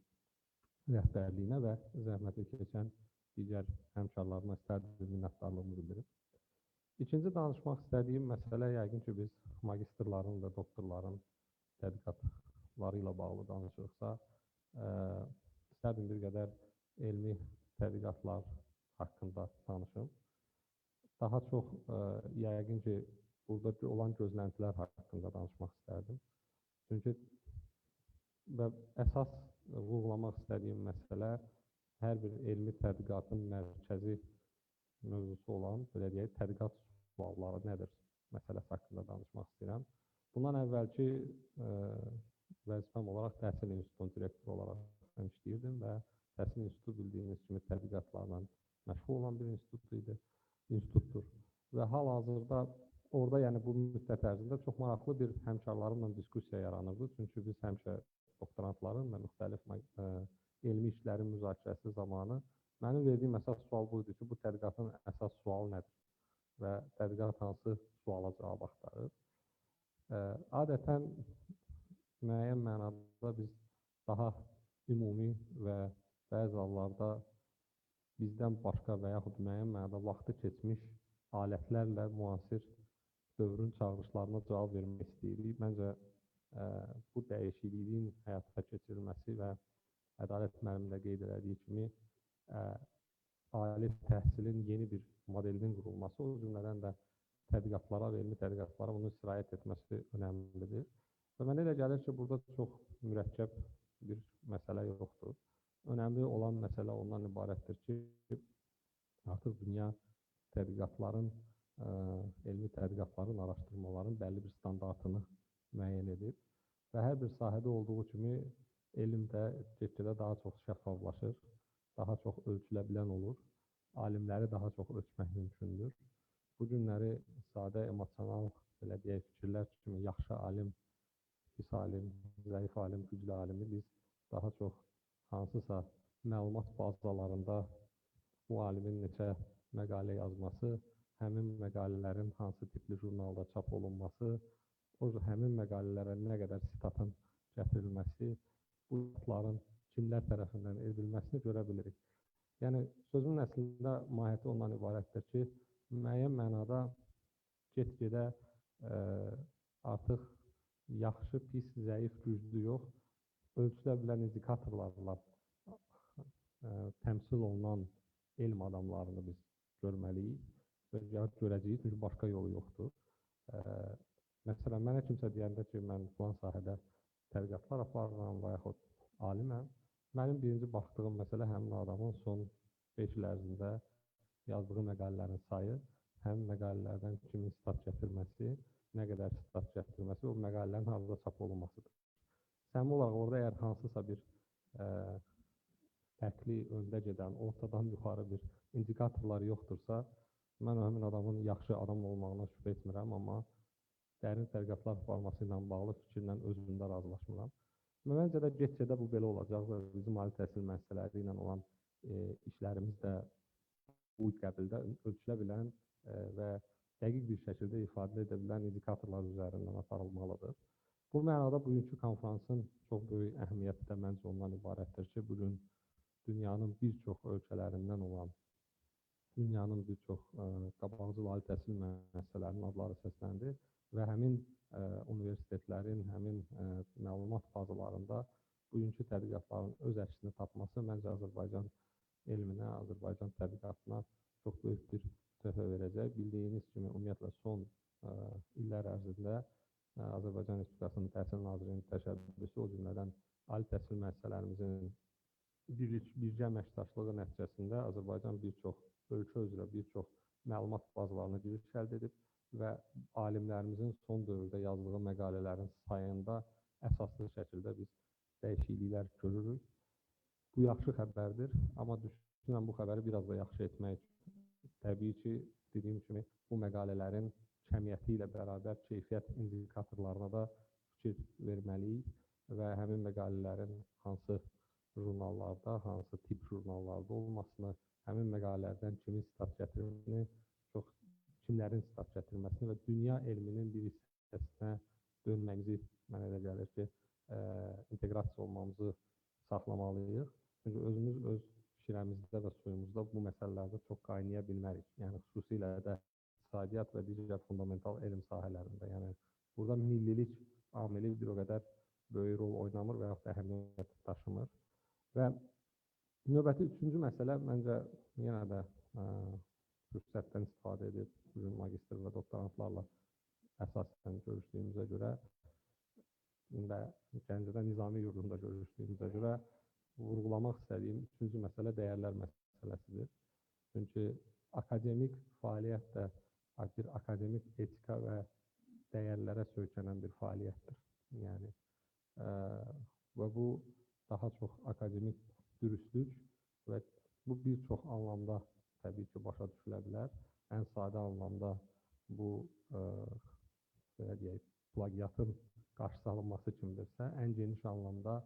rəhbərliyinə və zəhməti keçən digər həmkarlarına minnətdarlığımı bildirim. İkinci danışmaq istədiyim məsələ yəqin ki, biz magistrların və doktorların tədqiqatları ilə bağlı danışırıqsa, istərdim bir qədər elmi tədqiqatlar haqqında danışım. Daha çox yəqin ki, burada olan gözləntilər haqqında danışmaq istərdim. Çünki əsas vurğulamaq istədiyim məsələ hər bir elmi tədqiqatın mərkəzi mövzusu olan, belə deyək, tədqiqat sualları nədir məsələsi haqqında danışmaq istəyirəm. Bundan əvvəlki vəzifəm olaraq Təhsil İnstitutunun direktoru olaraq işləyirdim və Təhsil İnstitutu bildiyiniz kimi tədqiqatlarla məşğul olan bir institutdur. Və hal-hazırda orada, yəni bu müddət ərzində çox maraqlı bir həmkarlarımla diskussiya yaranırdı. Çünki biz həmişə doktorantların və müxtəlif elmi işlərin müzakirəsi zamanı mənim verdiyim əsas sual buydu ki, bu tədqiqatın əsas sualı nədir və tədqiqat hansı suala cavab axtarır. Adətən müəyyən mənada biz daha ümumi və bəzi hallarda bizdən başqa və yaxud müəyyən mənada vaxtı keçmiş alətlərlə müasir dövrün çağırışlarına cavab vermək istəyirik. Məncə bu dəyişikliyin həyata keçirilməsi və Ədalət müəllimin də qeyd elədiyi kimi ali təhsilin yeni bir modelinin qurulması, o cümlədən də tədqiqatlara və elmi tədqiqatlara bunu sirayət etməsi önəmlidir. Və mənə elə gəlir ki, burada çox mürəkkəb bir məsələ yoxdur. Önəmli olan məsələ ondan ibarətdir ki, artıq dünya tədqiqatların, elmi tədqiqatların, araşdırmaların bəlli bir standartını müəyyən edib və hər bir sahədə olduğu kimi elm də get-gedə daha çox şəffaflaşır, daha çox ölçülə bilən olur, alimləri daha çox ölçmək mümkündür. Bu günləri sadə, emosional, belə deyək, fikirlər kimi yaxşı alim, pis alim, zəif alim, güclü alimi biz daha çox hansısa məlumat bazalarında bu alimin neçə məqalə yazması, həmin məqalələrin hansı tipli jurnalda çap olunması, həmin məqalələrə nə qədər sitatın gətirilməsi, bu sitatların kimlər tərəfindən edilməsini görə bilirik. Yəni, sözün əslində mahiyyəti ondan ibarətdir ki, müəyyən mənada get-gedə artıq yaxşı, pis, zəif, güclü yox, ölçülə bilən indikatorlarla təmsil olunan elm adamlarını biz görməliyik və görəcəyik, çünki başqa yolu yoxdur. Məsələn, mənə kimsə deyəndə ki, mən filan sahədə tədqiqatlar aparıram və yaxud aliməm, mənim birinci baxdığım məsələ həmin adamın son 5 il ərzində yazdığı məqalələrin sayı, həmin məqalələrdən kimin sitat gətirməsi, nə qədər sitat gətirməsi, o məqalələrin harada çap olunmasıdır. Səmimi olaraq orada əgər hansısa bir fərqli, öndə gedən, ortadan yuxarı bir indikatorlar yoxdursa, mən həmin adamın yaxşı adam olmağına şübhə etmirəm, amma dərin tədqiqatlar forması ilə bağlı fikirlə özümdə razılaşmıram. Məncə də get-gedə bu belə olacaq və bizim ali təhsil müəssisələri ilə olan işlərimiz də bu qəbildə ölçülə bilən və dəqiq bir şəkildə ifadə edə bilən indikatorlar üzərindən aparılmalıdır. Bu mənada bugünkü konfransın çox böyük əhəmiyyəti də məncə ondan ibarətdir ki, bugün dünyanın bir çox ölkələrindən olan, dünyanın bir çox qabaqcıl ali təhsil müəssisələrinin adları səsləndi və həmin universitetlərin, həmin məlumat bazalarında bugünkü tədqiqatların öz əksini tapması məncə Azərbaycan elminə, Azərbaycan tədqiqatına çox böyük bir töhfə verəcək. Bildiyiniz kimi, ümumiyyətlə son illər ərzində Azərbaycan Respublikasının Təhsil Nazirliyinin təşəbbüsü, o cümlədən ali təhsil müəssisələrimizin birgə əməkdaşlığı nəticəsində Azərbaycan bir çox ölkə üzrə bir çox məlumat bazalarına giriş əldə edib və alimlərimizin son dövrdə yazdığı məqalələrin sayında əsaslı şəkildə biz dəyişikliklər görürük. Bu yaxşı xəbərdir, amma düşünürəm bu xəbəri biraz da yaxşı etmək təbii ki, dediyim kimi, bu məqalələrin kəmiyyəti ilə bərabər keyfiyyət indikatorlarına da fikir verməliyik və həmin məqalələrin hansı jurnallarda, hansı tip jurnallarda olmasını, həmin məqalələrdən kimin sitat gətirməsini, kimlərin sitat gətirməsini və dünya elminin bir hissəsinə dönməmizi mənə elə gəlir ki, inteqrasiya olmamızı saxlamalıyıq. Çünki özümüz öz fikirlərimizdə və suyumuzda bu məsələlərdə çox qaynaya bilmərik. Yəni, xüsusilə də iqtisadiyyat və digər fundamental elm sahələrində. Yəni, burada millilik amili bir o qədər böyük rol oynamır və yaxud da əhəmiyyət daşımır. Və növbəti üçüncü məsələ məncə yenə də fürsətdən istifadə edib bugün magistr və doktorantlarla əsasən görüşdüyümüzə görə və Gəncədə Nizami yurdunda görüşdüyümüzə görə vurğulamaq istədiyim üçüncü məsələ dəyərlər məsələsidir. Çünki akademik fəaliyyət də bir akademik etika və dəyərlərə söykənən bir fəaliyyətdir. Yəni, və bu daha çox akademik dürüstlük və bu bir çox anlamda təbii ki, başa düşülə bilər. Ən sadə anlamda bu belə deyək, plagiatın qarşısı alınması kimidirsə, ən geniş anlamda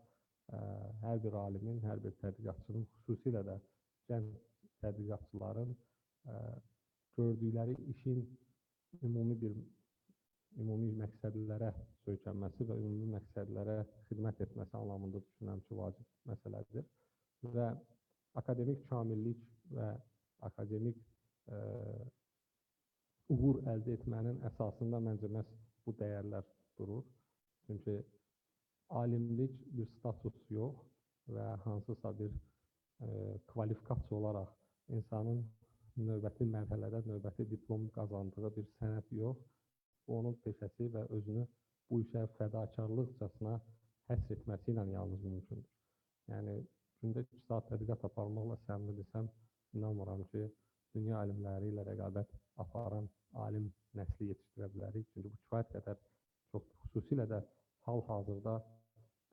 hər bir alimin, hər bir tədqiqatçının, xüsusilə də gənc tədqiqatçıların gördükləri işin ümumi məqsədlərə söykənməsi və ümumi məqsədlərə xidmət etməsi anlamında düşünürəm ki, vacib məsələdir. Və akademik kamillik və akademik uğur əldə etmənin əsasında məncə məhz bu dəyərlər durur. Çünki alimlik bir status yox və hansısa bir kvalifikasiya olaraq insanın növbəti mərhələdə, növbəti diplom qazandığı bir sənət yox. Bu, onun peşəsi və özünü bu işə fədakarlıqcasına həsr etməsi ilə yalnız mümkündür. Yəni, gündə 2 saat tədqiqat aparmaqla səmimi desəm, inanmıram ki, dünya alimləri ilə rəqabət aparan alim nəsli yetişdirə bilərik. Çünki bu kifayət qədər çoxdur. Xüsusilə də hal-hazırda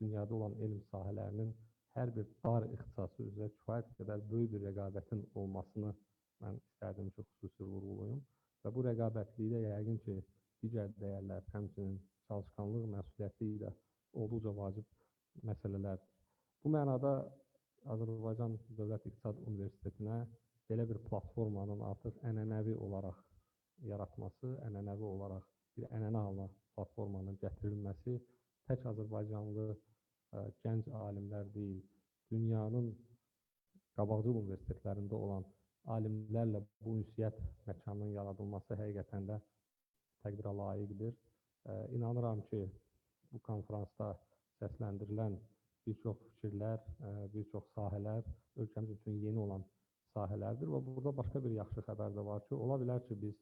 dünyada olan elm sahələrinin hər bir dar ixtisası üzrə kifayət qədər böyük bir rəqabətin olmasını mən istərdim ki, xüsusi vurğulayım. Və bu rəqabətlikdə yəqin ki, digər dəyərlər, həmçinin çalışqanlıq məsuliyyəti ilə olduqca vacib məsələlərdir. Bu mənada Azərbaycan Dövlət İqtisad Universitetinə belə bir platformanın artıq ənənəvi olaraq yaratması, ənənəvi olaraq bir ənənə halına platformanın gətirilməsi tək Azərbaycanlı gənc alimlər deyil, dünyanın qabaqcıl universitetlərində olan alimlərlə bu ünsiyyət məkanının yaradılması həqiqətən də təqdirə layiqdir. İnanıram ki, bu konfransda səsləndirilən bir çox fikirlər, bir çox sahələr ölkəmiz üçün yeni olan sahələrdir və burada başqa bir yaxşı xəbər də var ki, ola bilər ki, biz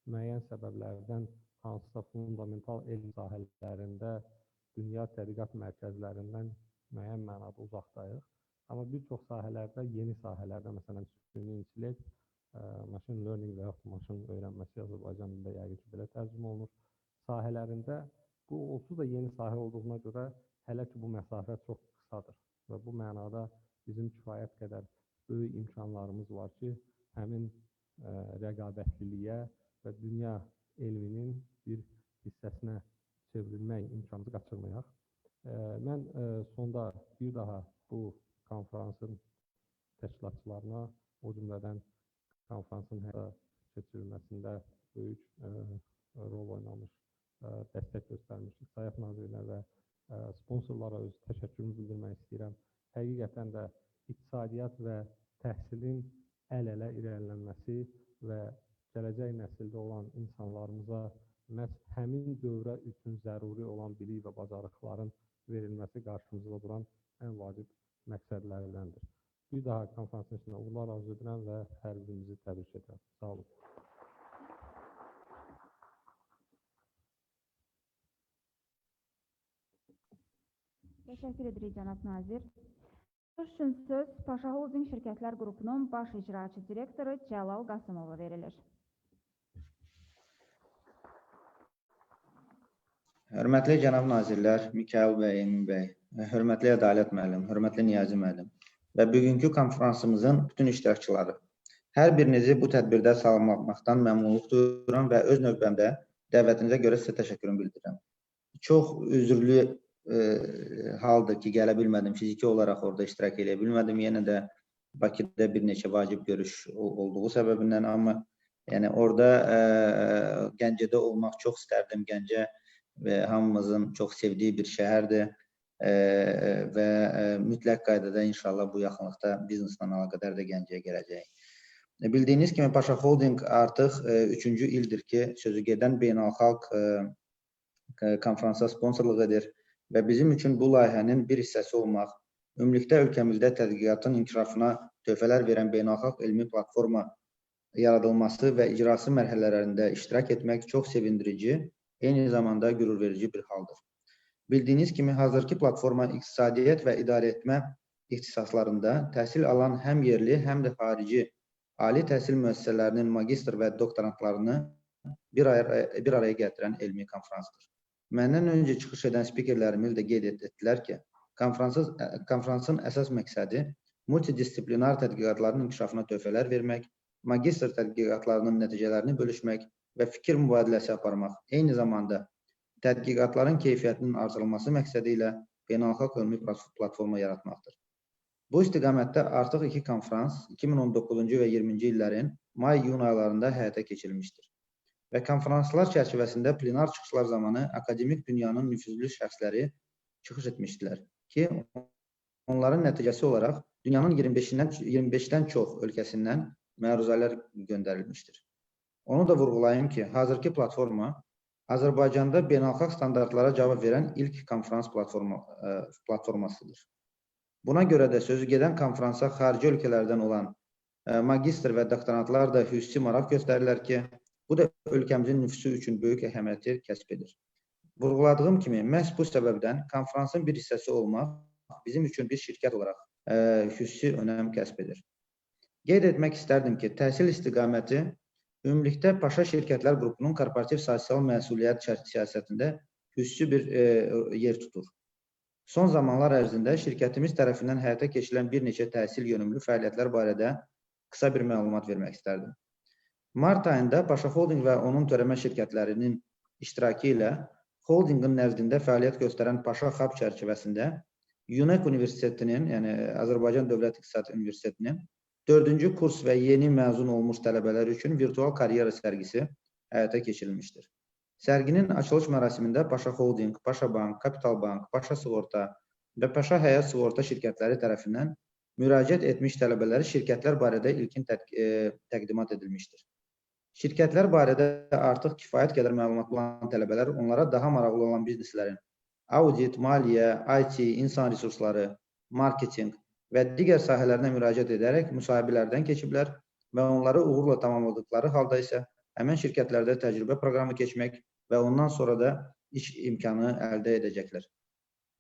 müəyyən səbəblərdən hansısa fundamental elm sahələrində dünya tədqiqat mərkəzlərindən müəyyən mənada uzaqdayıq. Amma bir çox sahələrdə, yeni sahələrdə, məsələn, süni intellekt, machine learning və yaxud maşın öyrənməsi Azərbaycan dilində yəqin ki, belə tərcümə olunur. Sahələrində bu onsuz da yeni sahə olduğuna görə hələ ki, bu məsafə çox qısadır və bu mənada bizim kifayət qədər böyük imkanlarımız var ki, həmin rəqabətliliyə və dünya elminin bir hissəsinə çevrilmək imkanımızı qaçırmayaq. Mən sonda bir daha bu konfransın təşkilatçılarına, o cümlədən konfransın keçirilməsində böyük rol oynamış, dəstək göstərmiş İqtisadiyyat Nazirliyinə və sponsorlara öz təşəkkürümü bildirmək istəyirəm. Həqiqətən də iqtisadiyyat və təhsilin əl-ələ irəlilənməsi və gələcək nəsildə olan insanlarımıza məhz həmin dövrə üçün zəruri olan bilik və bacarıqların verilməsi qarşımızda duran ən vacib məqsədlərdəndir. Bir daha konferansın içində uğurlar arzu edirəm və hər birimizi təbrik edirəm. Sağ olun. Təşəkkür edirik, cənab nazir. Üçün söz Paşa Holding Şirkətlər Qrupunun baş icraçı direktoru Cəlal Qasımova verilir. Hörmətli cənab nazirlər, Mikail bəy, Elmi bəy, hörmətli Ədalət müəllim, hörmətli Niyazi müəllim və bugünkü konferansımızın bütün iştirakçıları. Hər birinizi bu tədbirdə salamlamaqdan məmnunluq duyuram və öz növbəmdə dəvətinizə görə sizə təşəkkürümü bildirirəm. Çox üzürlü haldır ki, gələ bilmədim, fiziki olaraq orada iştirak edə bilmədim. Yenə də Bakıda bir neçə vacib görüş olduğu səbəbindən, amma yəni orada Gəncədə olmaq çox istərdim. Gəncə və hamımızın çox sevdiyi bir şəhərdir və mütləq qaydada inşallah bu yaxınlıqda bizneslə əlaqədar da Gəncəyə gələcək. Bildiyiniz kimi Paşa Holding artıq 3-cü ildir ki, sözü gedən beynəlxalq konfransa sponsorluq edir və bizim üçün bu layihənin bir hissəsi olmaq, ümumilikdə ölkəmizdə tədqiqatın inkişafına töhfələr verən beynəlxalq elmi platforma yaradılması və icrası mərhələlərində iştirak etmək çox sevindirici, eyni zamanda qürurverici bir haldır. Bildiyiniz kimi, hazırki platforma İqtisadiyyat və İdarəetmə ixtisaslarında təhsil alan həm yerli, həm də xarici ali təhsil müəssisələrinin magistr və doktorantlarını bir araya gətirən elmi konfransdır. Məndən öncə çıxış edən spikerlərimiz də qeyd etdilər ki, konfransın əsas məqsədi multidisiplinar tədqiqatların inkişafına töhfələr vermək, magistr tədqiqatlarının nəticələrini bölüşmək və fikir mübadiləsi aparmaq, eyni zamanda tədqiqatların keyfiyyətinin artırılması məqsədi ilə beynəlxalq elmi platforma yaratmaqdır. Bu istiqamətdə artıq 2 konfrans 2019-cu və 20-ci illərin may-iyun aylarında həyata keçirilmişdir. Və konferanslar çərçivəsində plenar çıxışlar zamanı akademik dünyanın nüfuzlu şəxsləri çıxış etmişdilər ki, onların nəticəsi olaraq dünyanın 25-dən çox ölkəsindən məruzələr göndərilmişdir. Onu da vurğulayım ki, hazırki platforma Azərbaycanda beynəlxalq standartlara cavab verən ilk konferans platformasıdır. Buna görə də sözü gedən konferansa xarici ölkələrdən olan magistr və doktorantlar da xüsusi maraq göstərirlər ki, bu da ölkəmizin nüfusu üçün böyük əhəmiyyəti kəsb edir. Vurğuladığım kimi, məhz bu səbəbdən konferansın bir hissəsi olmaq bizim üçün bir şirkət olaraq xüsusi önəm kəsb edir. Qeyd etmək istərdim ki, təhsil istiqaməti ümumilikdə Paşa Şirkətlər Qrupunun korporativ sosial məsuliyyət siyasətində xüsusi bir yer tutur. Son zamanlar ərzində şirkətimiz tərəfindən həyata keçirilən bir neçə təhsil yönümlü fəaliyyətlər barədə qısa bir məlumat vermək istərdim. Mart ayında Paşa Holding və onun törəmə şirkətlərinin iştirakı ilə holdinqin nəzdində fəaliyyət göstərən Paşa Hub çərçivəsində UNEC Universitetinin, yəni Azərbaycan Dövlət İqtisadiyyat Universitetinin 4-cü kurs və yeni məzun olmuş tələbələr üçün virtual karyera sərgisi həyata keçirilmişdir. Sərginin açılış mərasimində Paşa Holding, Paşa Bank, Kapital Bank, Paşa Sığorta və Paşa Həyat Sığorta şirkətləri tərəfindən müraciət etmiş tələbələri şirkətlər barədə ilkin təqdimat edilmişdir. Şirkətlər barədə artıq kifayət qədər məlumatlı olan tələbələr onlara daha maraqlı olan bizneslərin audit, maliyyə, IT, insan resursları, marketinq və digər sahələrinə müraciət edərək müsahibələrdən keçiblər və onları uğurla tamamladıkları halda isə həmin şirkətlərdə təcrübə proqramı keçmək və ondan sonra da iş imkanı əldə edəcəklər.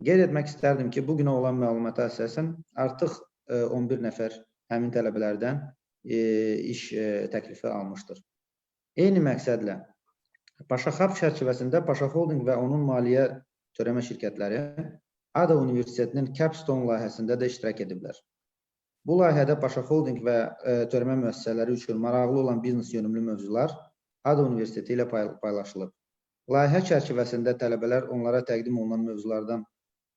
Qeyd etmək istərdim ki, bugünə olan məlumata əsasən artıq 11 nəfər həmin tələbələrdən iş təklifi almışdır. Eyni məqsədlə Paşa Hub çərçivəsində Paşa Holding və onun maliyyə törəmə şirkətləri ADA Universitetinin Capstone layihəsində də iştirak ediblər. Bu layihədə Paşa Holding və törəmə müəssisələri üçün maraqlı olan biznes yönümlü mövzular ADA Universiteti ilə paylaşılıb. Layihə çərçivəsində tələbələr onlara təqdim olunan mövzulardan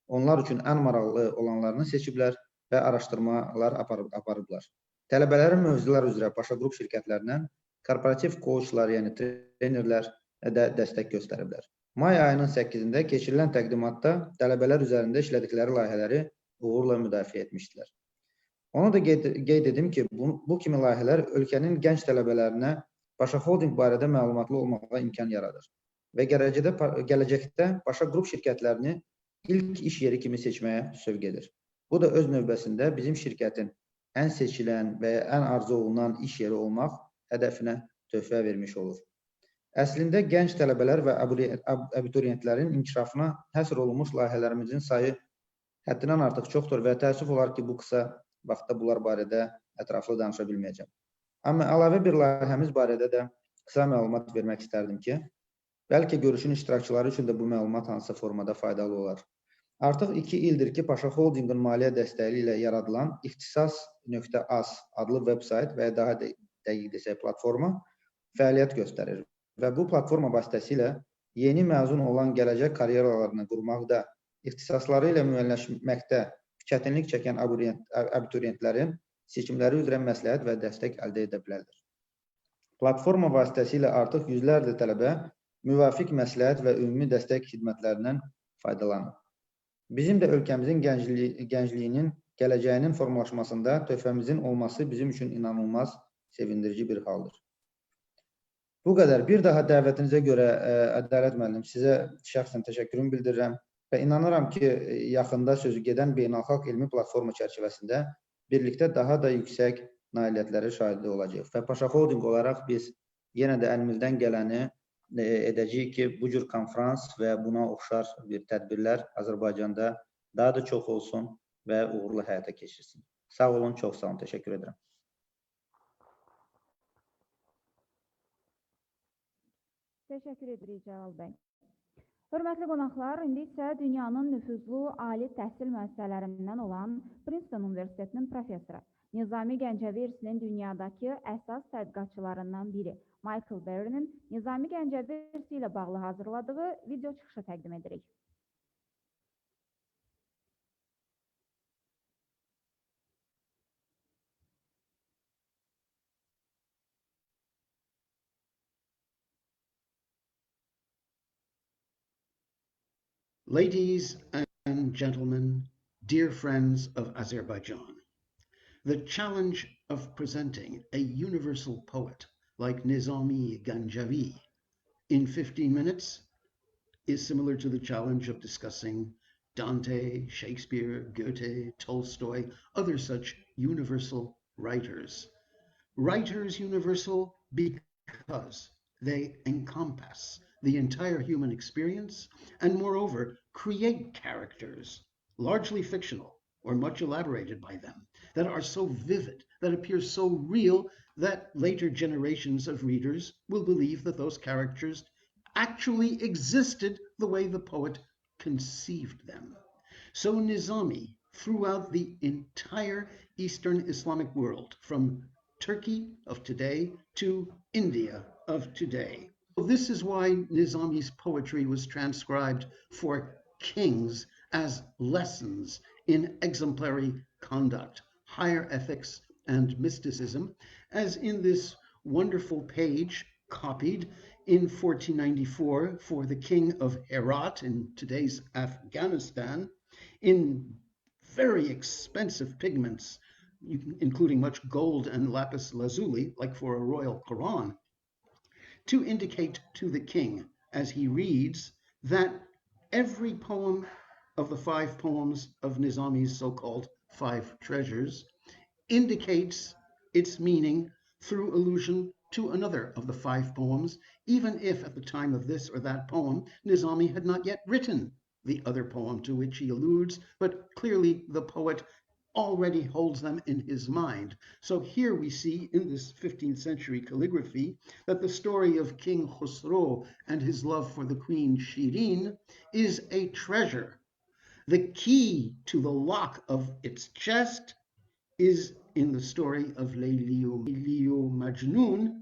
onlar üçün ən maraqlı olanlarını seçiblər və araşdırmalar aparıblar. Tələbələrin mövzular üzrə Paşa Qrup şirkətlərindən korporativ coachlar, yəni trenerlər də dəstək göstəriblər. May ayının 8-də keçirilən təqdimatda tələbələr üzərində işlədikləri layihələri uğurla müdafiə etmişdilər. Onu da qeyd edim ki, bu kimi layihələr ölkənin gənc tələbələrinə Paşa Holding barədə məlumatlı olmağa imkan yaradır və gələcəkdə Paşa Qrup şirkətlərini ilk iş yeri kimi seçməyə sövq edir. Bu da öz növbəsində bizim şirkətin ən seçilən və ən arzu olunan iş yeri olmaq hədəfinə töhfə vermiş olur. Əslində, gənc tələbələr və abituriyentlərin inkişafına həsr olunmuş layihələrimizin sayı həddindən artıq çoxdur və təəssüf olar ki, bu qısa vaxtda bunlar barədə ətraflı danışa bilməyəcəm. Amma əlavə bir layihəmiz barədə də qısa məlumat vermək istərdim ki, bəlkə görüşün iştirakçıları üçün də bu məlumat hansısa formada faydalı olar. Artıq 2 ildir ki, Paşa Holdingin maliyyə dəstəyi ilə yaradılan İqtisas.az adlı veb-sayt və daha dəqiq desək platforma fəaliyyət göstərir. Və bu platforma vasitəsilə yeni məzun olan gələcək karyeralarını qurmaqda, ixtisasları ilə müəyyənləşməkdə çətinlik çəkən abituriyentlərin seçimləri üzrə məsləhət və dəstək əldə edə bilərlər. Platforma vasitəsilə artıq yüzlərlə tələbə müvafiq məsləhət və ümumi dəstək xidmətlərindən faydalanır. Bizim də ölkəmizin gəncliyinin gələcəyinin formalaşmasında töhfəmizin olması bizim üçün inanılmaz sevindirici bir haldır. Bu qədər. Bir daha dəvətinizə görə Ədalət müəllim, sizə şəxsən təşəkkürümü bildirirəm və inanıram ki, yaxında sözü gedən beynəlxalq elmi platforma çərçivəsində birlikdə daha da yüksək nailiyyətlərə şahidi olacaq. Və Paşa Holding olaraq biz yenə də əlimizdən gələni edəcəyik ki, bu cür konfrans və buna oxşar bir tədbirlər Azərbaycanda daha da çox olsun və uğurla həyata keçirsin. Sağ olun, çox sağ olun, təşəkkür edirəm. Təşəkkür edirik Cəlal bəy. Hörmətli qonaqlar, indi isə dünyanın nüfuzlu ali təhsil müəssisələrindən olan Princeton Universitetinin professoru, Nizami Gəncəvi irsinin dünyadakı əsas tədqiqatçılarından biri Michael Berry'nin Nizami Gəncəvi irsi ilə bağlı hazırladığı video çıxışı təqdim edirik. Ladies and gentlemen, dear friends of Azerbaijan, the challenge of presenting a universal poet like Nizami Ganjavi in 15 minutes is similar to the challenge of discussing Dante, Shakespeare, Goethe, Tolstoy, other such universal writers. Writers universal because they encompass the entire human experience and moreover create characters, largely fictional or much elaborated by them, that are so vivid, that appear so real that later generations of readers will believe that those characters actually existed the way the poet conceived them. So Nizami, throughout the entire Eastern Islamic world, from Turkey of today to India of today. This is why Nizami's poetry was transcribed for kings as lessons in exemplary conduct, higher ethics, and mysticism, as in this wonderful page copied in 1494 for the king of Herat in today's Afghanistan in very expensive pigments, including much gold and lapis lazuli, like for a royal Quran, to indicate to the king, as he reads, that every poem of the 5 poems of Nizami's so-called 5 treasures indicates its meaning through allusion to another of the 5 poems, even if at the time of this or that poem, Nizami had not yet written the other poem to which he alludes, but clearly the poet already holds them in his mind. So here we see in this 15th century calligraphy that the story of King Khosrow and his love for the queen Shirin is a treasure. The key to the lock of its chest is in the story of Layli Majnun.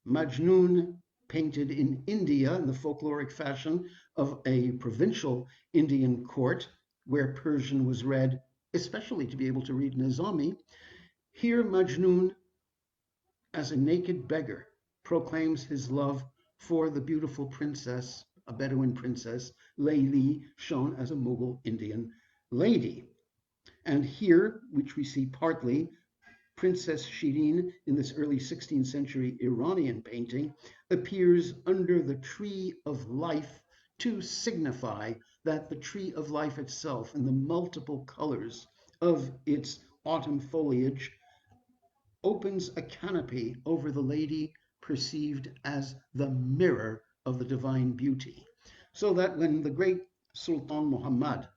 Majnun, painted in India in the folkloric fashion of a provincial Indian court where Persian was read, especially to be able to read Nizami. Here Majnun, as a naked beggar, proclaims his love for the beautiful princess, a Bedouin princess, Layli, shown as a Mughal Indian lady. And here, which we see partly, Princess Shirin in this early 16th century Iranian painting appears under the tree of life to signify that the tree of life itself and the multiple colors of its autumn foliage opens a canopy over the lady perceived as the mirror of the divine beauty. So that when the great Sultan Muhammad,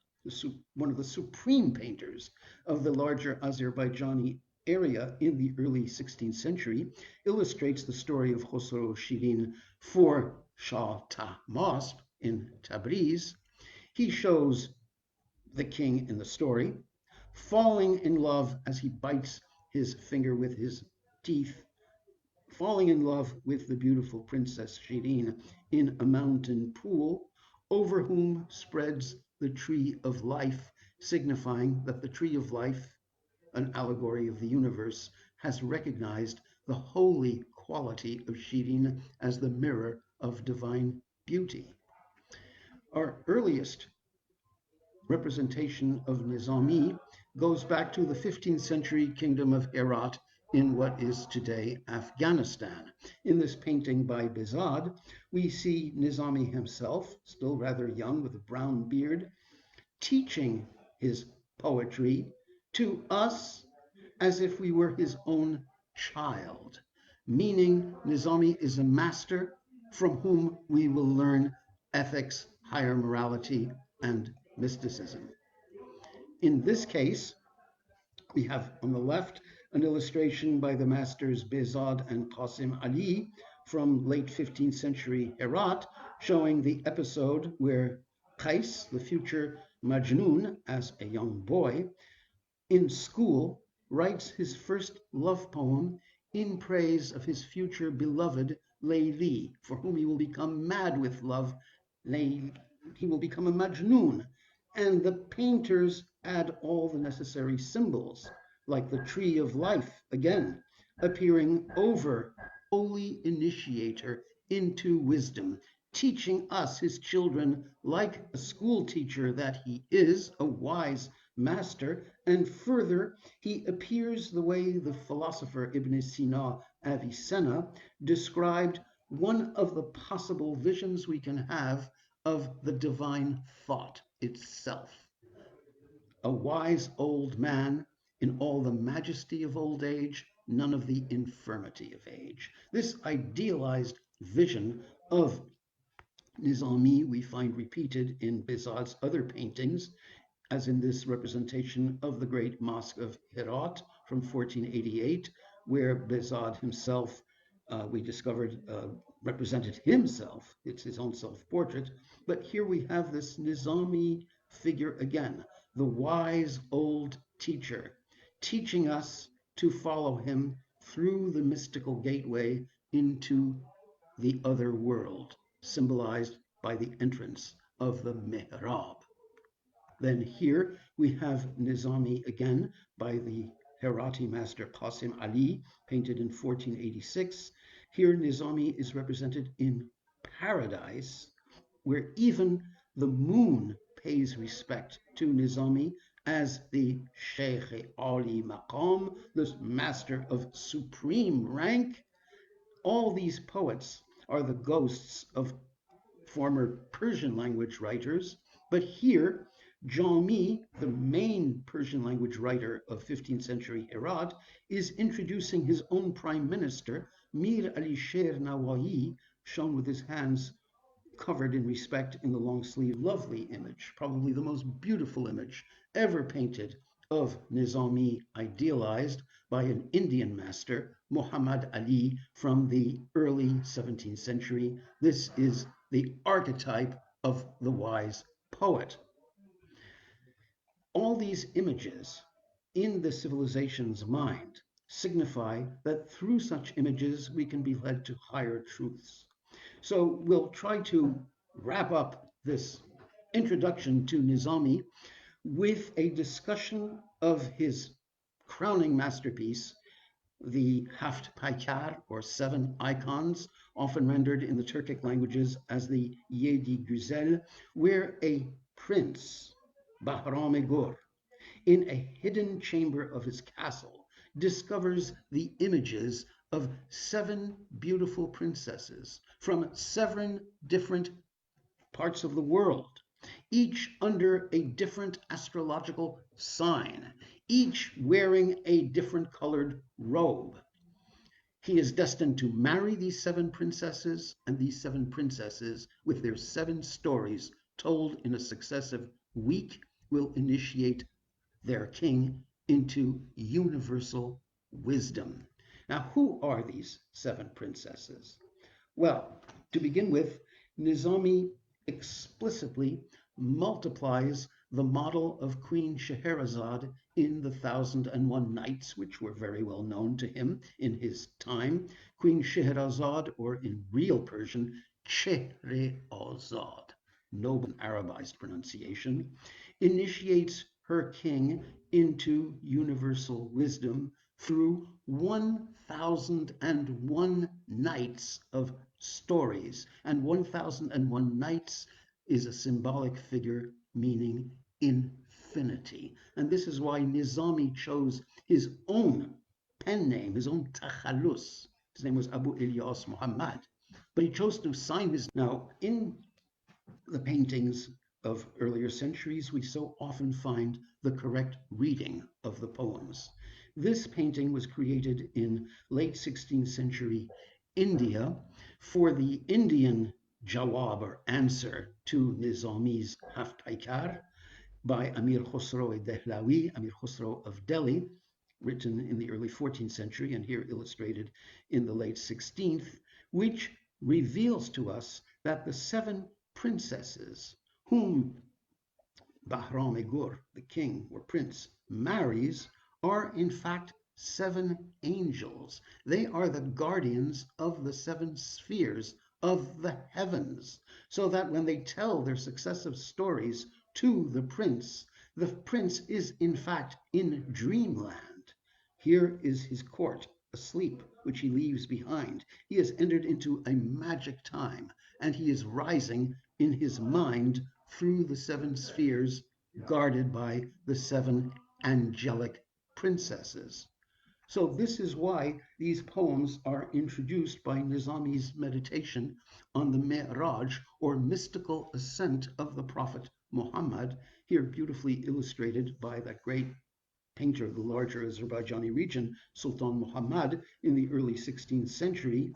one of the supreme painters of the larger Azerbaijani area in the early 16th century, illustrates the story of Khosrow Shirin for Shah Tahmasp in Tabriz, he shows the king in the story falling in love as he bites his finger with his teeth, falling in love with the beautiful Princess Shirin in a mountain pool, over whom spreads the tree of life, signifying that the tree of life, an allegory of the universe, has recognized the holy quality of Shirin as the mirror of divine beauty. Our earliest representation of Nizami goes back to the 15th century kingdom of Herat in what is today Afghanistan. In this painting by Behzad, we see Nizami himself, still rather young with a brown beard, teaching his poetry to us as if we were his own child, meaning Nizami is a master from whom we will learn ethics, higher morality, and mysticism. In this case, we have on the left an illustration by the masters Behzad and Qasim Ali from late 15th century Herat, showing the episode where Qais, the future Majnun, as a young boy, in school, writes his first love poem in praise of his future beloved Layli, for whom he will become mad with love. He will become a Majnun. And the painters add all the necessary symbols, like the tree of life, again, appearing over holy initiator into wisdom, teaching us, his children, like a school teacher that he is, a wise master. And further, he appears the way the philosopher Ibn Sina Avicenna described one of the possible visions we can have of the divine thought itself. A wise old man in all the majesty of old age, none of the infirmity of age. This idealized vision of Nizami we find repeated in Behzad's other paintings, as in this representation of the great Mosque of Herat from 1488, where Behzad himself, we discovered, represented himself. It's his own self-portrait. But here we have this Nizami figure again, the wise old teacher, teaching us to follow him through the mystical gateway into the other world, symbolized by the entrance of the mihrab. Then here we have Nizami again by the Herati master Qasim Ali, painted in 1486. Here Nizami is represented in paradise, where even the moon pays respect to Nizami as the Sheikh Ali Maqam, the master of supreme rank. All these poets are the ghosts of former Persian language writers, but here Jami, the main Persian language writer of 15th century Herat, is introducing his own prime minister, Mir Ali Sher Nawawi, shown with his hands covered in respect in the long sleeve, lovely image, probably the most beautiful image ever painted of Nizami, idealized by an Indian master, Muhammad Ali, from the early 17th century. This is the archetype of the wise poet. All these images in the civilization's mind signify that through such images we can be led to higher truths. So we'll try to wrap up this introduction to Nizami with a discussion of his crowning masterpiece, the Haft Paykar, or seven icons, often rendered in the Turkic languages as the Yedi Güzel, where a prince, Bahram Gur, in a hidden chamber of his castle, discovers the images of seven beautiful princesses from seven different parts of the world, each under a different astrological sign, each wearing a different colored robe. He is destined to marry these seven princesses, and these seven princesses, with their seven stories told in a successive week, will initiate their king into universal wisdom. Now, who are these seven princesses? Well, to begin with, Nizami explicitly multiplies the model of Queen Scheherazade in the 1001 Nights, which were very well known to him in his time. Queen Scheherazade, or in real Persian, Scheherazade, noble Arabized pronunciation, initiates her king into universal wisdom through 1001 nights of stories. And 1001 nights is a symbolic figure meaning infinity. And this is why Nizami chose his own pen name, his own takhalus. His name was Abu Ilyas Muhammad, but he chose to sign his. Now, in the paintings of earlier centuries, we so often find the correct reading of the poems. This painting was created in late 16th century India for the Indian jawab, or answer, to Nizami's Haft Paykar by Amir Khosrow Dehlawi, Amir Khosrow of Delhi, written in the early 14th century and here illustrated in the late 16th, which reveals to us that the 7 princesses whom Bahram-e-Gur, the king or prince, marries are in fact 7 angels. They are the guardians of the 7 spheres of the heavens, so that when they tell their successive stories to the prince is in fact in dreamland. Here is his court, asleep, which he leaves behind. He has entered into a magic time, and he is rising in his mind through the 7 spheres guarded by the 7 angelic princesses. So this is why these poems are introduced by Nizami's meditation on the Mi'raj, or mystical ascent of the Prophet Muhammad, here beautifully illustrated by that great painter of the larger Azerbaijani region, Sultan Muhammad, in the early 16th century.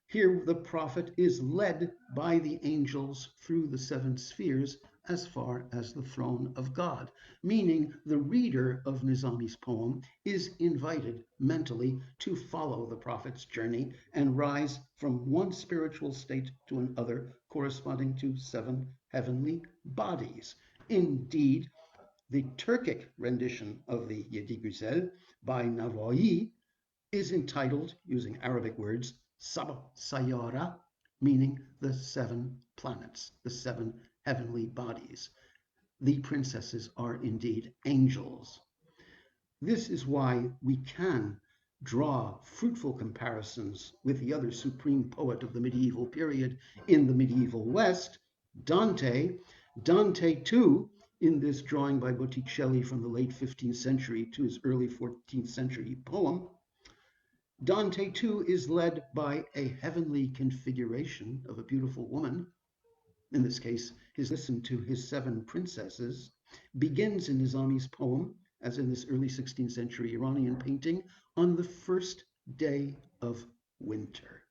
Here the prophet is led by the angels through the 7 spheres as far as the throne of God, meaning the reader of Nizami's poem is invited mentally to follow the prophet's journey and rise from one spiritual state to another, corresponding to 7 heavenly bodies. Indeed, the Turkic rendition of the Yedi Güzel by Navai is entitled, using Arabic words, Sabah Sayara, meaning the 7 planets, the 7 heavenly bodies. The princesses are indeed angels. This is why we can draw fruitful comparisons with the other supreme poet of the medieval period in the medieval West, Dante. Dante, too, in this drawing by Botticelli from the late 15th century to his early 14th century poem, Dante, too, is led by a heavenly configuration of a beautiful woman. In this case, his listen to his 7 princesses begins in Nizami's poem, as in this early 16th century Iranian painting, on the first day of winter,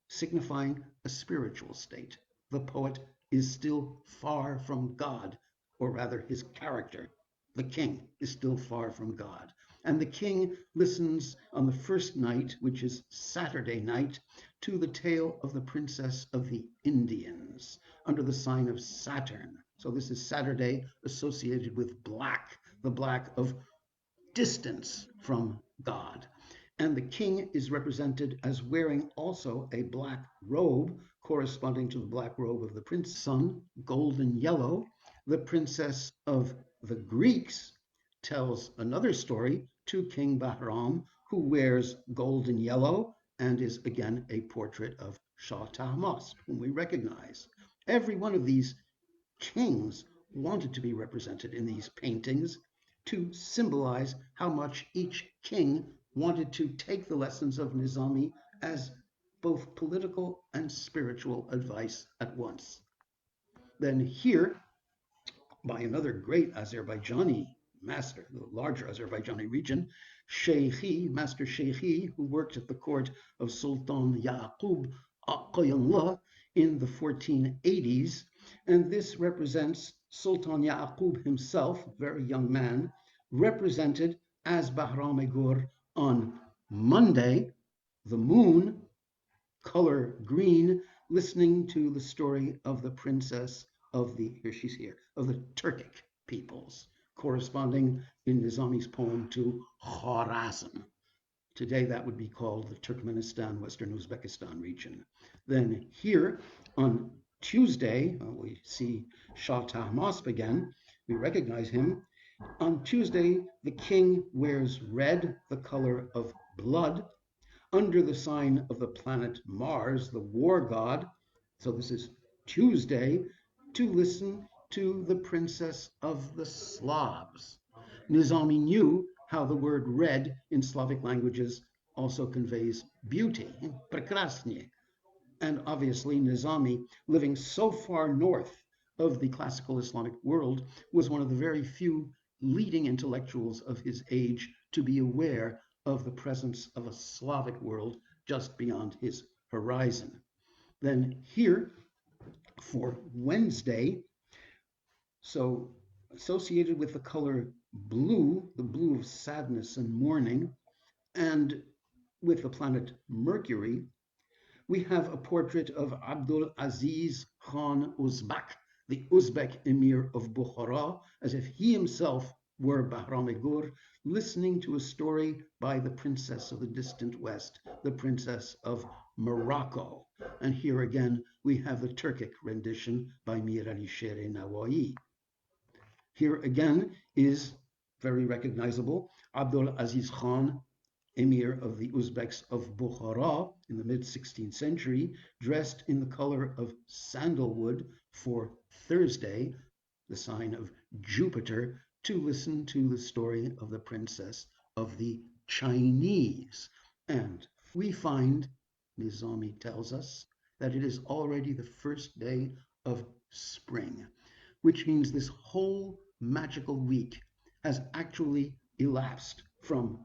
signifying a spiritual state. The poet is still far from God, or rather his character, the king, is still far from God. And the king listens on the first night, which is Saturday night, to the tale of the princess of the Indians under the sign of Saturn. So this is Saturday associated with black, the black of distance from God. And the king is represented as wearing also a black robe corresponding to the black robe of the prince, sun, golden yellow. The princess of the Greeks tells another story to King Bahram, who wears golden yellow and is again a portrait of Shah Tahmasp, whom we recognize. Every one of these kings wanted to be represented in these paintings to symbolize how much each king wanted to take the lessons of Nizami as both political and spiritual advice at once. Then here, by another great Azerbaijani master, the larger Azerbaijani region, Sheikhi, Master Sheikhi, who worked at the court of Sultan Yaqub Aqayallah in the 1480s, and this represents Sultan Yaqub himself, a very young man, represented as Bahram-e-Gur on Monday, the moon, color green, listening to the story of the princess of the, here she's here, of the Turkic peoples, corresponding in Nizami's poem to Khorasan. Today that would be called the Turkmenistan, Western Uzbekistan region. Then here on Tuesday, we see Shah Tahmasp again. We recognize him. On Tuesday, the king wears red, the color of blood, under the sign of the planet Mars, the war god. So this is Tuesday, to listen to the princess of the Slavs. Nizami knew how the word red in Slavic languages also conveys beauty, prekrasnie. And obviously Nizami, living so far north of the classical Islamic world, was one of the very few leading intellectuals of his age to be aware of the presence of a Slavic world just beyond his horizon. Then here, for Wednesday, so associated with the color blue, the blue of sadness and mourning, and with the planet Mercury, we have a portrait of Abdul Aziz Khan Uzbek, the Uzbek Emir of Bukhara, as if he himself were Bahram-e-Gur, listening to a story by the princess of the distant west, the princess of Morocco. And here again, we have the Turkic rendition by Mir Ali Sher Nawai. Here again is very recognizable Abdul Aziz Khan, Emir of the Uzbeks of Bukhara in the mid-16th century, dressed in the color of sandalwood for Thursday, the sign of Jupiter, to listen to the story of the princess of the Chinese. And we find, Nizami tells us, that it is already the first day of spring, which means this whole magical week has actually elapsed from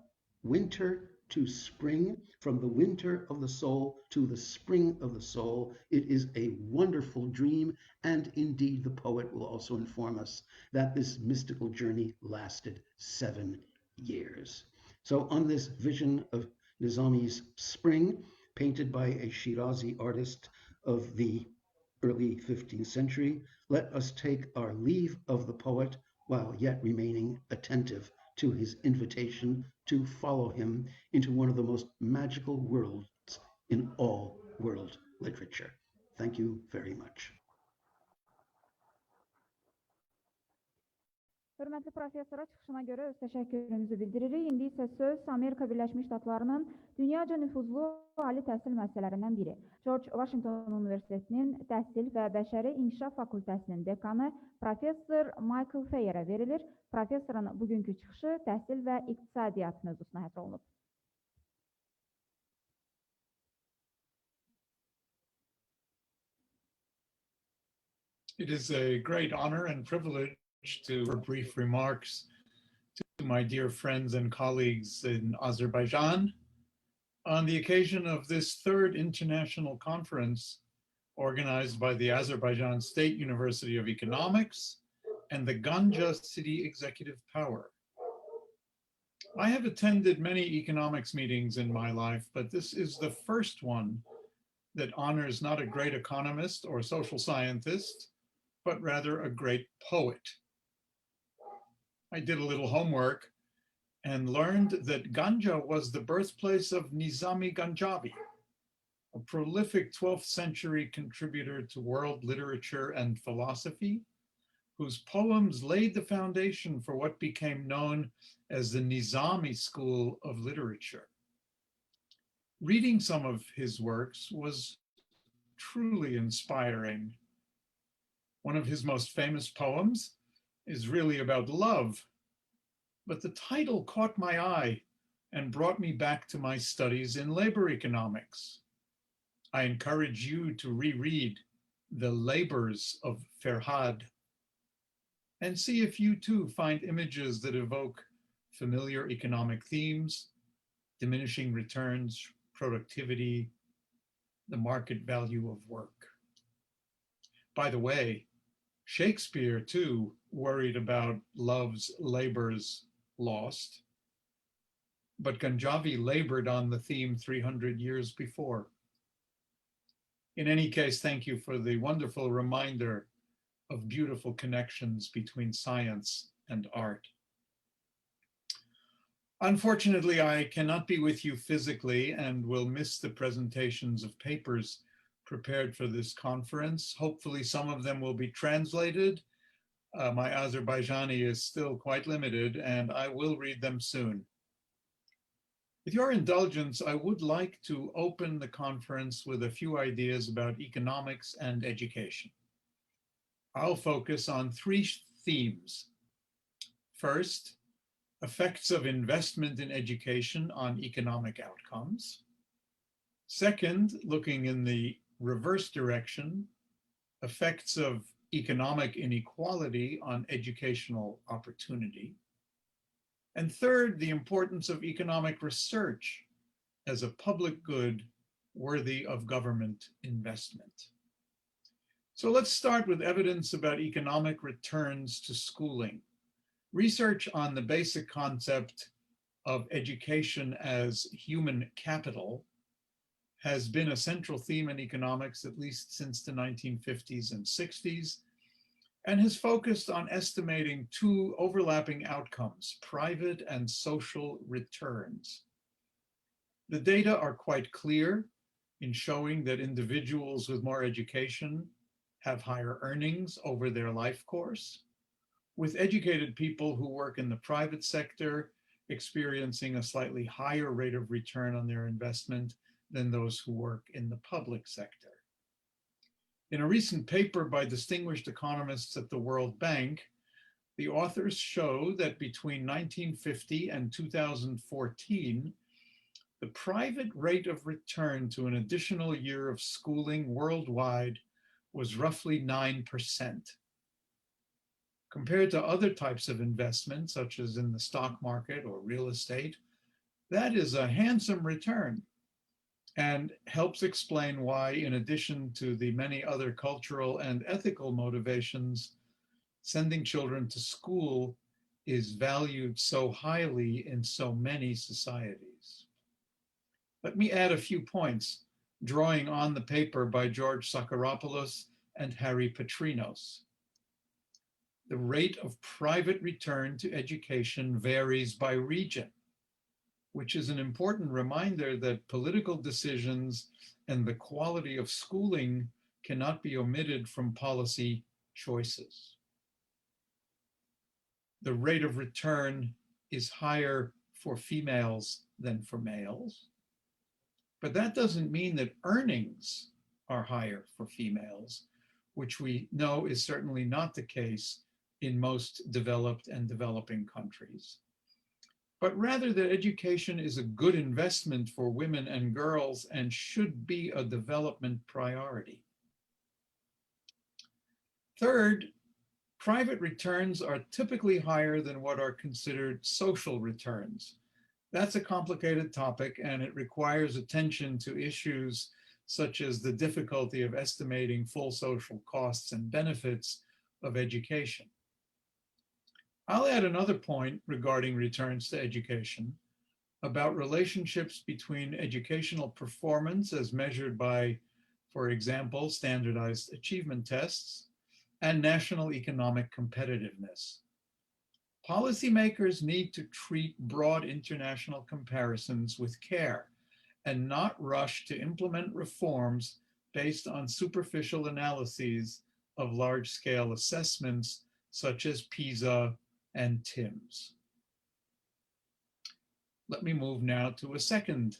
winter to spring, from the winter of the soul to the spring of the soul. It is a wonderful dream, and indeed the poet will also inform us that this mystical journey lasted 7 years. So on this vision of Nizami's spring, painted by a Shirazi artist of the early 15th century, let us take our leave of the poet while yet remaining attentive to his invitation to follow him into one of the most magical worlds in all world literature. Thank you very much. Hörmətli professora çıxışına görə öz təşəkkürümüzü bildiririk. İndi isə söz Amerika Birləşmiş Ştatlarının dünyaca nüfuzlu ali təhsil müəssisələrindən biri, George Washington Universitetinin Təhsil və Bəşəri İnkişaf Fakültəsinin dekanı Professor Michael Feyerə verilir. Professorun bugünkü çıxışı təhsil və iqtisadiyyat mövzusuna həsr olunub. It is a great honor and privilege to brief remarks to my dear friends and colleagues in Azerbaijan on the occasion of this third international conference organized by the Azerbaijan State University of Economics and the Ganja City Executive Power. I have attended many economics meetings in my life, but this is the first one that honors not a great economist or social scientist, but rather a great poet. I did a little homework and learned that Ganja was the birthplace of Nizami Ganjavi, a prolific 12th century contributor to world literature and philosophy, whose poems laid the foundation for what became known as the Nizami school of literature. Reading some of his works was truly inspiring. One of his most famous poems is really about love, but the title caught my eye and brought me back to my studies in labor economics. I encourage you to reread The Labors of Ferhad and see if you too find images that evoke familiar economic themes, diminishing returns, productivity, the market value of work. By the way, Shakespeare too worried about love's labors lost, but Ganjavi labored on the theme 300 years before. In any case, thank you for the wonderful reminder of beautiful connections between science and art. Unfortunately, I cannot be with you physically and will miss the presentations of papers prepared for this conference. Hopefully some of them will be translated. My Azerbaijani is still quite limited and I will read them soon. With your indulgence, I would like to open the conference with a few ideas about economics and education. I'll focus on 3 themes. First, effects of investment in education on economic outcomes. Second, looking in the reverse direction, effects of economic inequality on educational opportunity. And third, the importance of economic research as a public good worthy of government investment. So let's start with evidence about economic returns to schooling. Research on the basic concept of education as human capital has been a central theme in economics at least since the 1950s and 60s, and has focused on estimating two overlapping outcomes, private and social returns. The data are quite clear in showing that individuals with more education have higher earnings over their life course, with educated people who work in the private sector experiencing a slightly higher rate of return on their investment than those who work in the public sector. In a recent paper by distinguished economists at the World Bank, the authors show that between 1950 and 2014, the private rate of return to an additional year of schooling worldwide was roughly 9%. Compared to other types of investment, such as in the stock market or real estate, that is a handsome return and helps explain why, in addition to the many other cultural and ethical motivations, sending children to school is valued so highly in so many societies. Let me add a few points, drawing on the paper by George Sakharopoulos and Harry Petrinos. The rate of private return to education varies by region, which is an important reminder that political decisions and the quality of schooling cannot be omitted from policy choices. The rate of return is higher for females than for males, but that doesn't mean that earnings are higher for females, which we know is certainly not the case in most developed and developing countries, but rather that education is a good investment for women and girls and should be a development priority. Third, private returns are typically higher than what are considered social returns. That's a complicated topic, and it requires attention to issues such as the difficulty of estimating full social costs and benefits of education. I'll add another point regarding returns to education about relationships between educational performance as measured by, for example, standardized achievement tests and national economic competitiveness. Policymakers need to treat broad international comparisons with care and not rush to implement reforms based on superficial analyses of large-scale assessments such as PISA and TIMSS. Let me move now to a second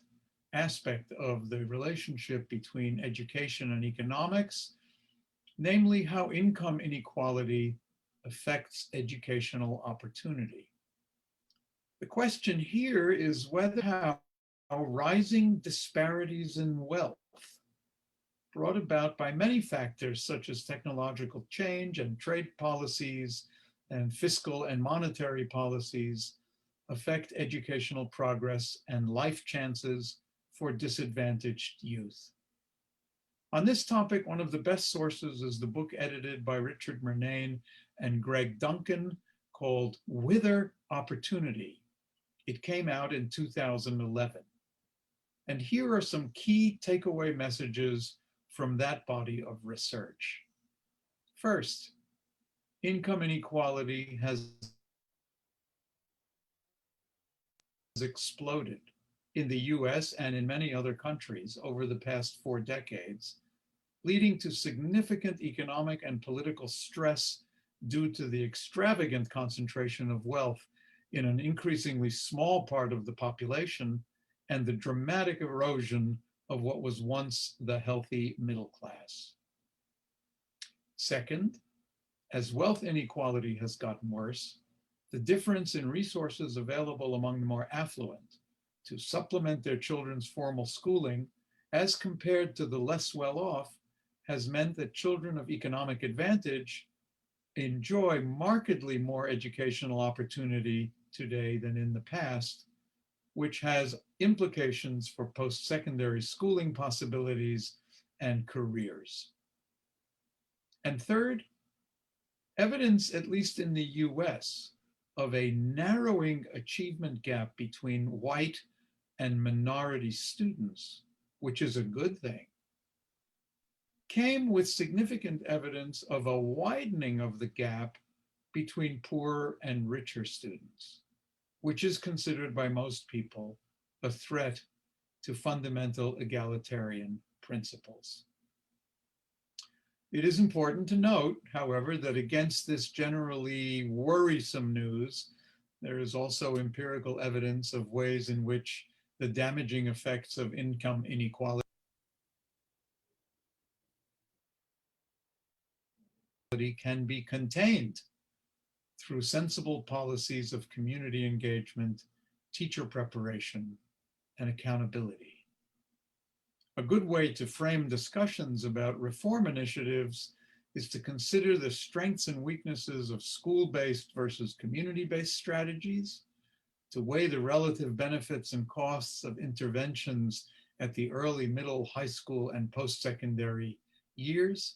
aspect of the relationship between education and economics, namely how income inequality affects educational opportunity. The question here is whether how rising disparities in wealth, brought about by many factors such as technological change and trade policies and fiscal and monetary policies, affect educational progress and life chances for disadvantaged youth. On this topic, one of the best sources is the book edited by Richard Murnane and Greg Duncan called Whither Opportunity. It came out in 2011. And here are some key takeaway messages from that body of research. First, income inequality has exploded in the US and in many other countries over the past 4 decades, leading to significant economic and political stress due to the extravagant concentration of wealth in an increasingly small part of the population and the dramatic erosion of what was once the healthy middle class. Second, as wealth inequality has gotten worse, the difference in resources available among the more affluent to supplement their children's formal schooling as compared to the less well-off has meant that children of economic advantage enjoy markedly more educational opportunity today than in the past, which has implications for post-secondary schooling possibilities and careers. And third, evidence, at least in the US, of a narrowing achievement gap between white and minority students which is a good thing, came with significant evidence of a widening of the gap between poorer and richer students, which is considered by most people a threat to fundamental egalitarian principles. It is important to note, however, that against this generally worrisome news, there is also empirical evidence of ways in which the damaging effects of income inequality can be contained through sensible policies of community engagement, teacher preparation, and accountability. A good way to frame discussions about reform initiatives is to consider the strengths and weaknesses of school-based versus community-based strategies, to weigh the relative benefits and costs of interventions at the early, middle, high school, and post-secondary years.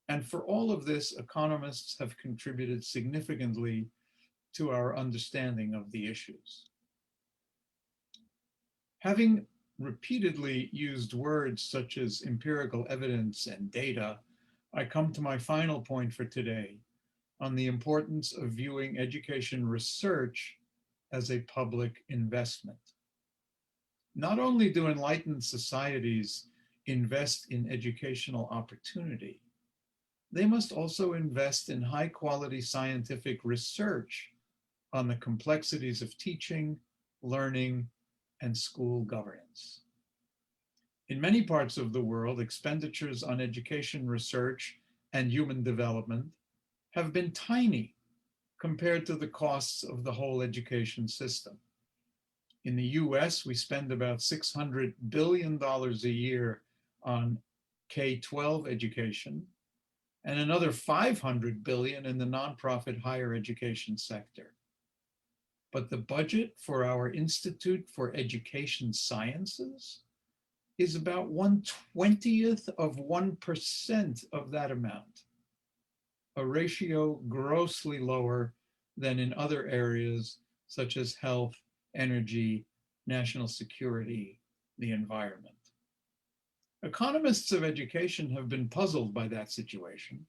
And for all of this, economists have contributed significantly to our understanding of the issues. Having repeatedly used words such as empirical evidence and data, I come to my final point for today on the importance of viewing education research as a public investment. Not only do enlightened societies invest in educational opportunity, they must also invest in high-quality scientific research on the complexities of teaching, learning, and school governance. In many parts of the world, expenditures on education research and human development have been tiny compared to the costs of the whole education system. In the US, we spend about $600 billion a year on K-12 education, and another $500 billion in the nonprofit higher education sector. But the budget for our Institute for Education Sciences is about 1/20th of 1% of that amount, a ratio grossly lower than in other areas such as health, energy, national security, the environment. Economists of education have been puzzled by that situation,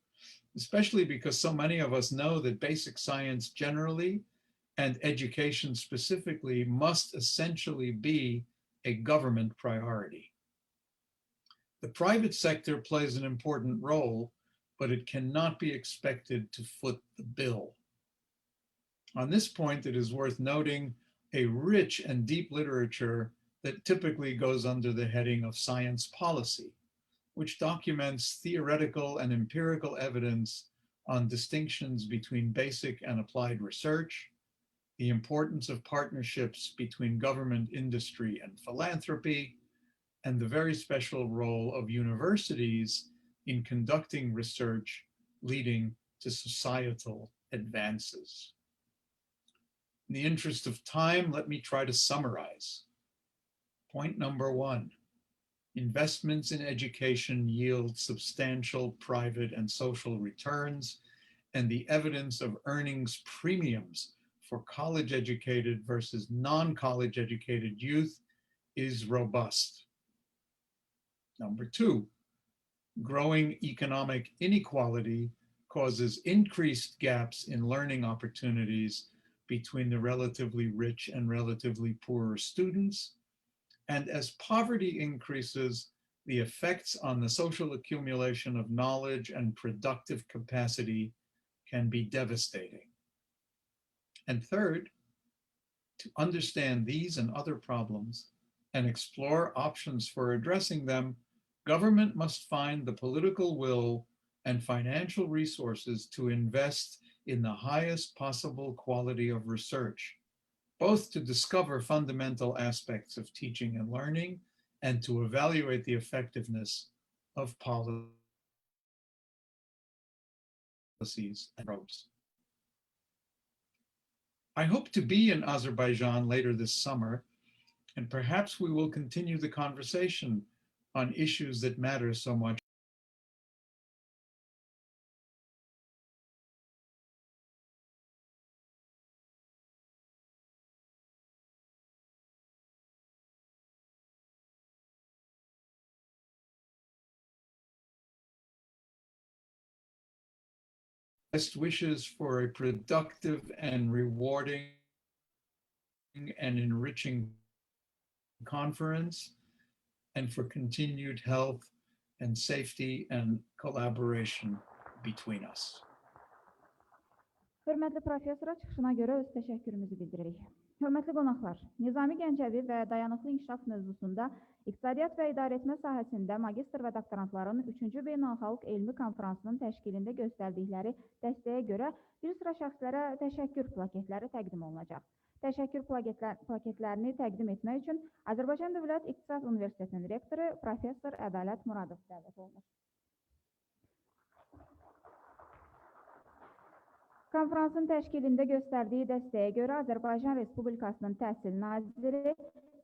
especially because so many of us know that basic science generally and education specifically must essentially be a government priority. The private sector plays an important role, but it cannot be expected to foot the bill. On this point, it is worth noting a rich and deep literature that typically goes under the heading of science policy, which documents theoretical and empirical evidence on distinctions between basic and applied research, the importance of partnerships between government, industry, and philanthropy, and the very special role of universities in conducting research leading to societal advances. In the interest of time, let me try to summarize. Point number one, investments in education yield substantial private and social returns, and the evidence of earnings premiums for college-educated versus non-college educated youth is robust. Number two, growing economic inequality causes increased gaps in learning opportunities between the relatively rich and relatively poorer students. And as poverty increases, the effects on the social accumulation of knowledge and productive capacity can be devastating. And third, to understand these and other problems and explore options for addressing them, government must find the political will and financial resources to invest in the highest possible quality of research, both to discover fundamental aspects of teaching and learning and to evaluate the effectiveness of policies and approaches. I hope to be in Azerbaijan later this summer, and perhaps we will continue the conversation on issues that matter so much best wishes for a productive and rewarding and enriching conference, and for continued health and safety and collaboration between us. Hörmətli professora çıxışına görə öz təşəkkürümüzü bildiririk. Hörmətli qonaqlar, Nizami Gəncəvi və dayanıqlı inkişaf mövzusunda İqtisadiyyat və İdarəetmə sahəsində magistr və doktorantların 3-cü Beynəlxalq Elmi Konfransının təşkilində göstərdikləri dəstəyə görə bir sıra şəxslərə təşəkkür plaketləri təqdim olunacaq. Təşəkkür plaketlərini təqdim etmək üçün Azərbaycan Dövlət İqtisad Universitetinin rektoru Professor Ədalət Muradov dəvət olunur. Konfransın təşkilində göstərdiyi dəstəyə görə Azərbaycan Respublikasının Təhsil Naziri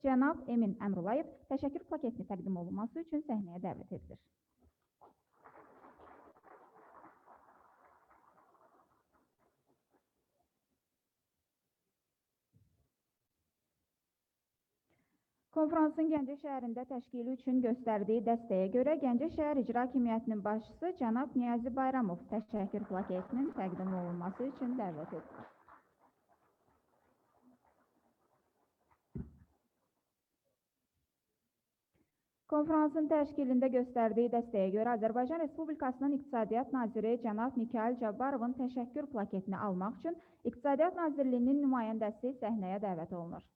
cənab Emin Əmrullayev təşəkkür plaketini təqdim olunması üçün səhnəyə dəvət edilir. Konfransın Gəncə şəhərində təşkili üçün göstərdiyi dəstəyə görə Gəncə şəhər İcra Hakimiyyətinin başçısı cənab Niyazi Bayramov təşəkkür plaketinin təqdim olunması üçün dəvət edilir. Konfransın təşkilində göstərdiyi dəstəyə görə Azərbaycan Respublikasının İqtisadiyyat Naziri cənab Mikail Cabbarovun təşəkkür plaketini almaq üçün İqtisadiyyat Nazirliyinin nümayəndəsi səhnəyə dəvət olunur.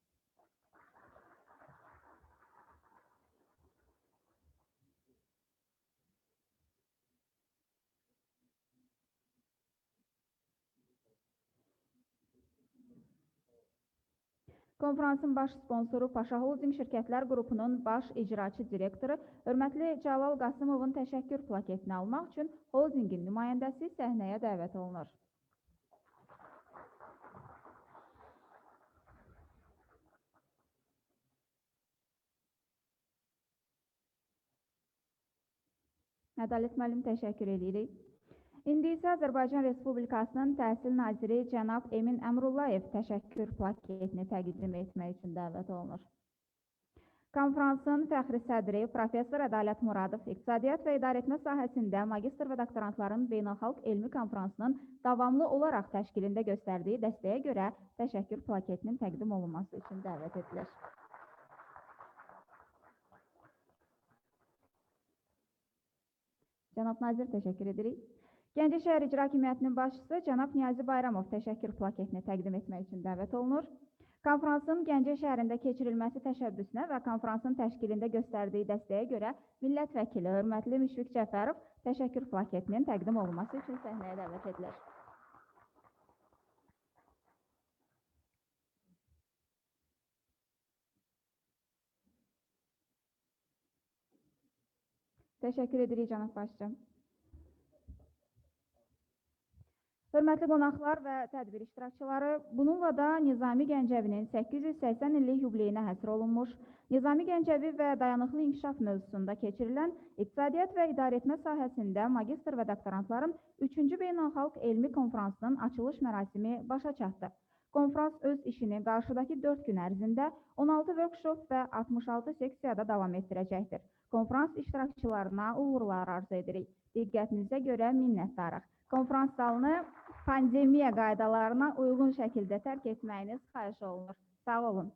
Konfransın baş sponsoru Paşa Holding Şirkətlər Qrupunun baş icraçı direktoru hörmətli Cəlal Qasımovun təşəkkür plaketini almaq üçün holdingin nümayəndəsi səhnəyə dəvət olunur. Ədalət müəllim, təşəkkür edirik. İndi isə Azərbaycan Respublikasının Təhsil Naziri cənab Emin Əmrullayev təşəkkür plaketini təqdim etmək üçün dəvət olunur. Konfransın fəxri sədri Professor Ədalət Muradov İqtisadiyyat və İdarəetmə sahəsində magistr və doktorantların Beynəlxalq Elmi Konfransının davamlı olaraq təşkilində göstərdiyi dəstəyə görə təşəkkür plaketinin təqdim olunması üçün dəvət edilir. Cənab Nazir, təşəkkür edirik. Gəncə şəhər İcra Hakimiyyətinin başçısı cənab Niyazi Bayramov təşəkkür plaketini təqdim etmək üçün dəvət olunur. Konfransın Gəncə şəhərində keçirilməsi təşəbbüsünə və konfransın təşkilində göstərdiyi dəstəyə görə millət vəkili hörmətli Müşfiq Cəfərov təşəkkür plaketinin təqdim olunması üçün səhnəyə dəvət edilir. Təşəkkür edirik, cənab başçı. Hörmətli qonaqlar və tədbir iştirakçıları, bununla da Nizami Gəncəvinin 880 illik yubileyinə həsr olunmuş, Nizami Gəncəvi və dayanıqlı inkişaf mövzusunda keçirilən İqtisadiyyat və İdarəetmə sahəsində magistr və doktorantların 3-cü Beynəlxalq Elmi Konfransının açılış mərasimi başa çatdı. Konfrans öz işini qarşıdakı 4 gün ərzində 16 workshop və 66 seksiyada davam etdirəcəkdir. Konfrans iştirakçılarına uğurlar arzu edirik. Diqqətinizə görə minnətdarıq. Konfrans salını pandemiya qaydalarına uyğun şəkildə tərk etməyiniz xahiş olunur. Sağ olun.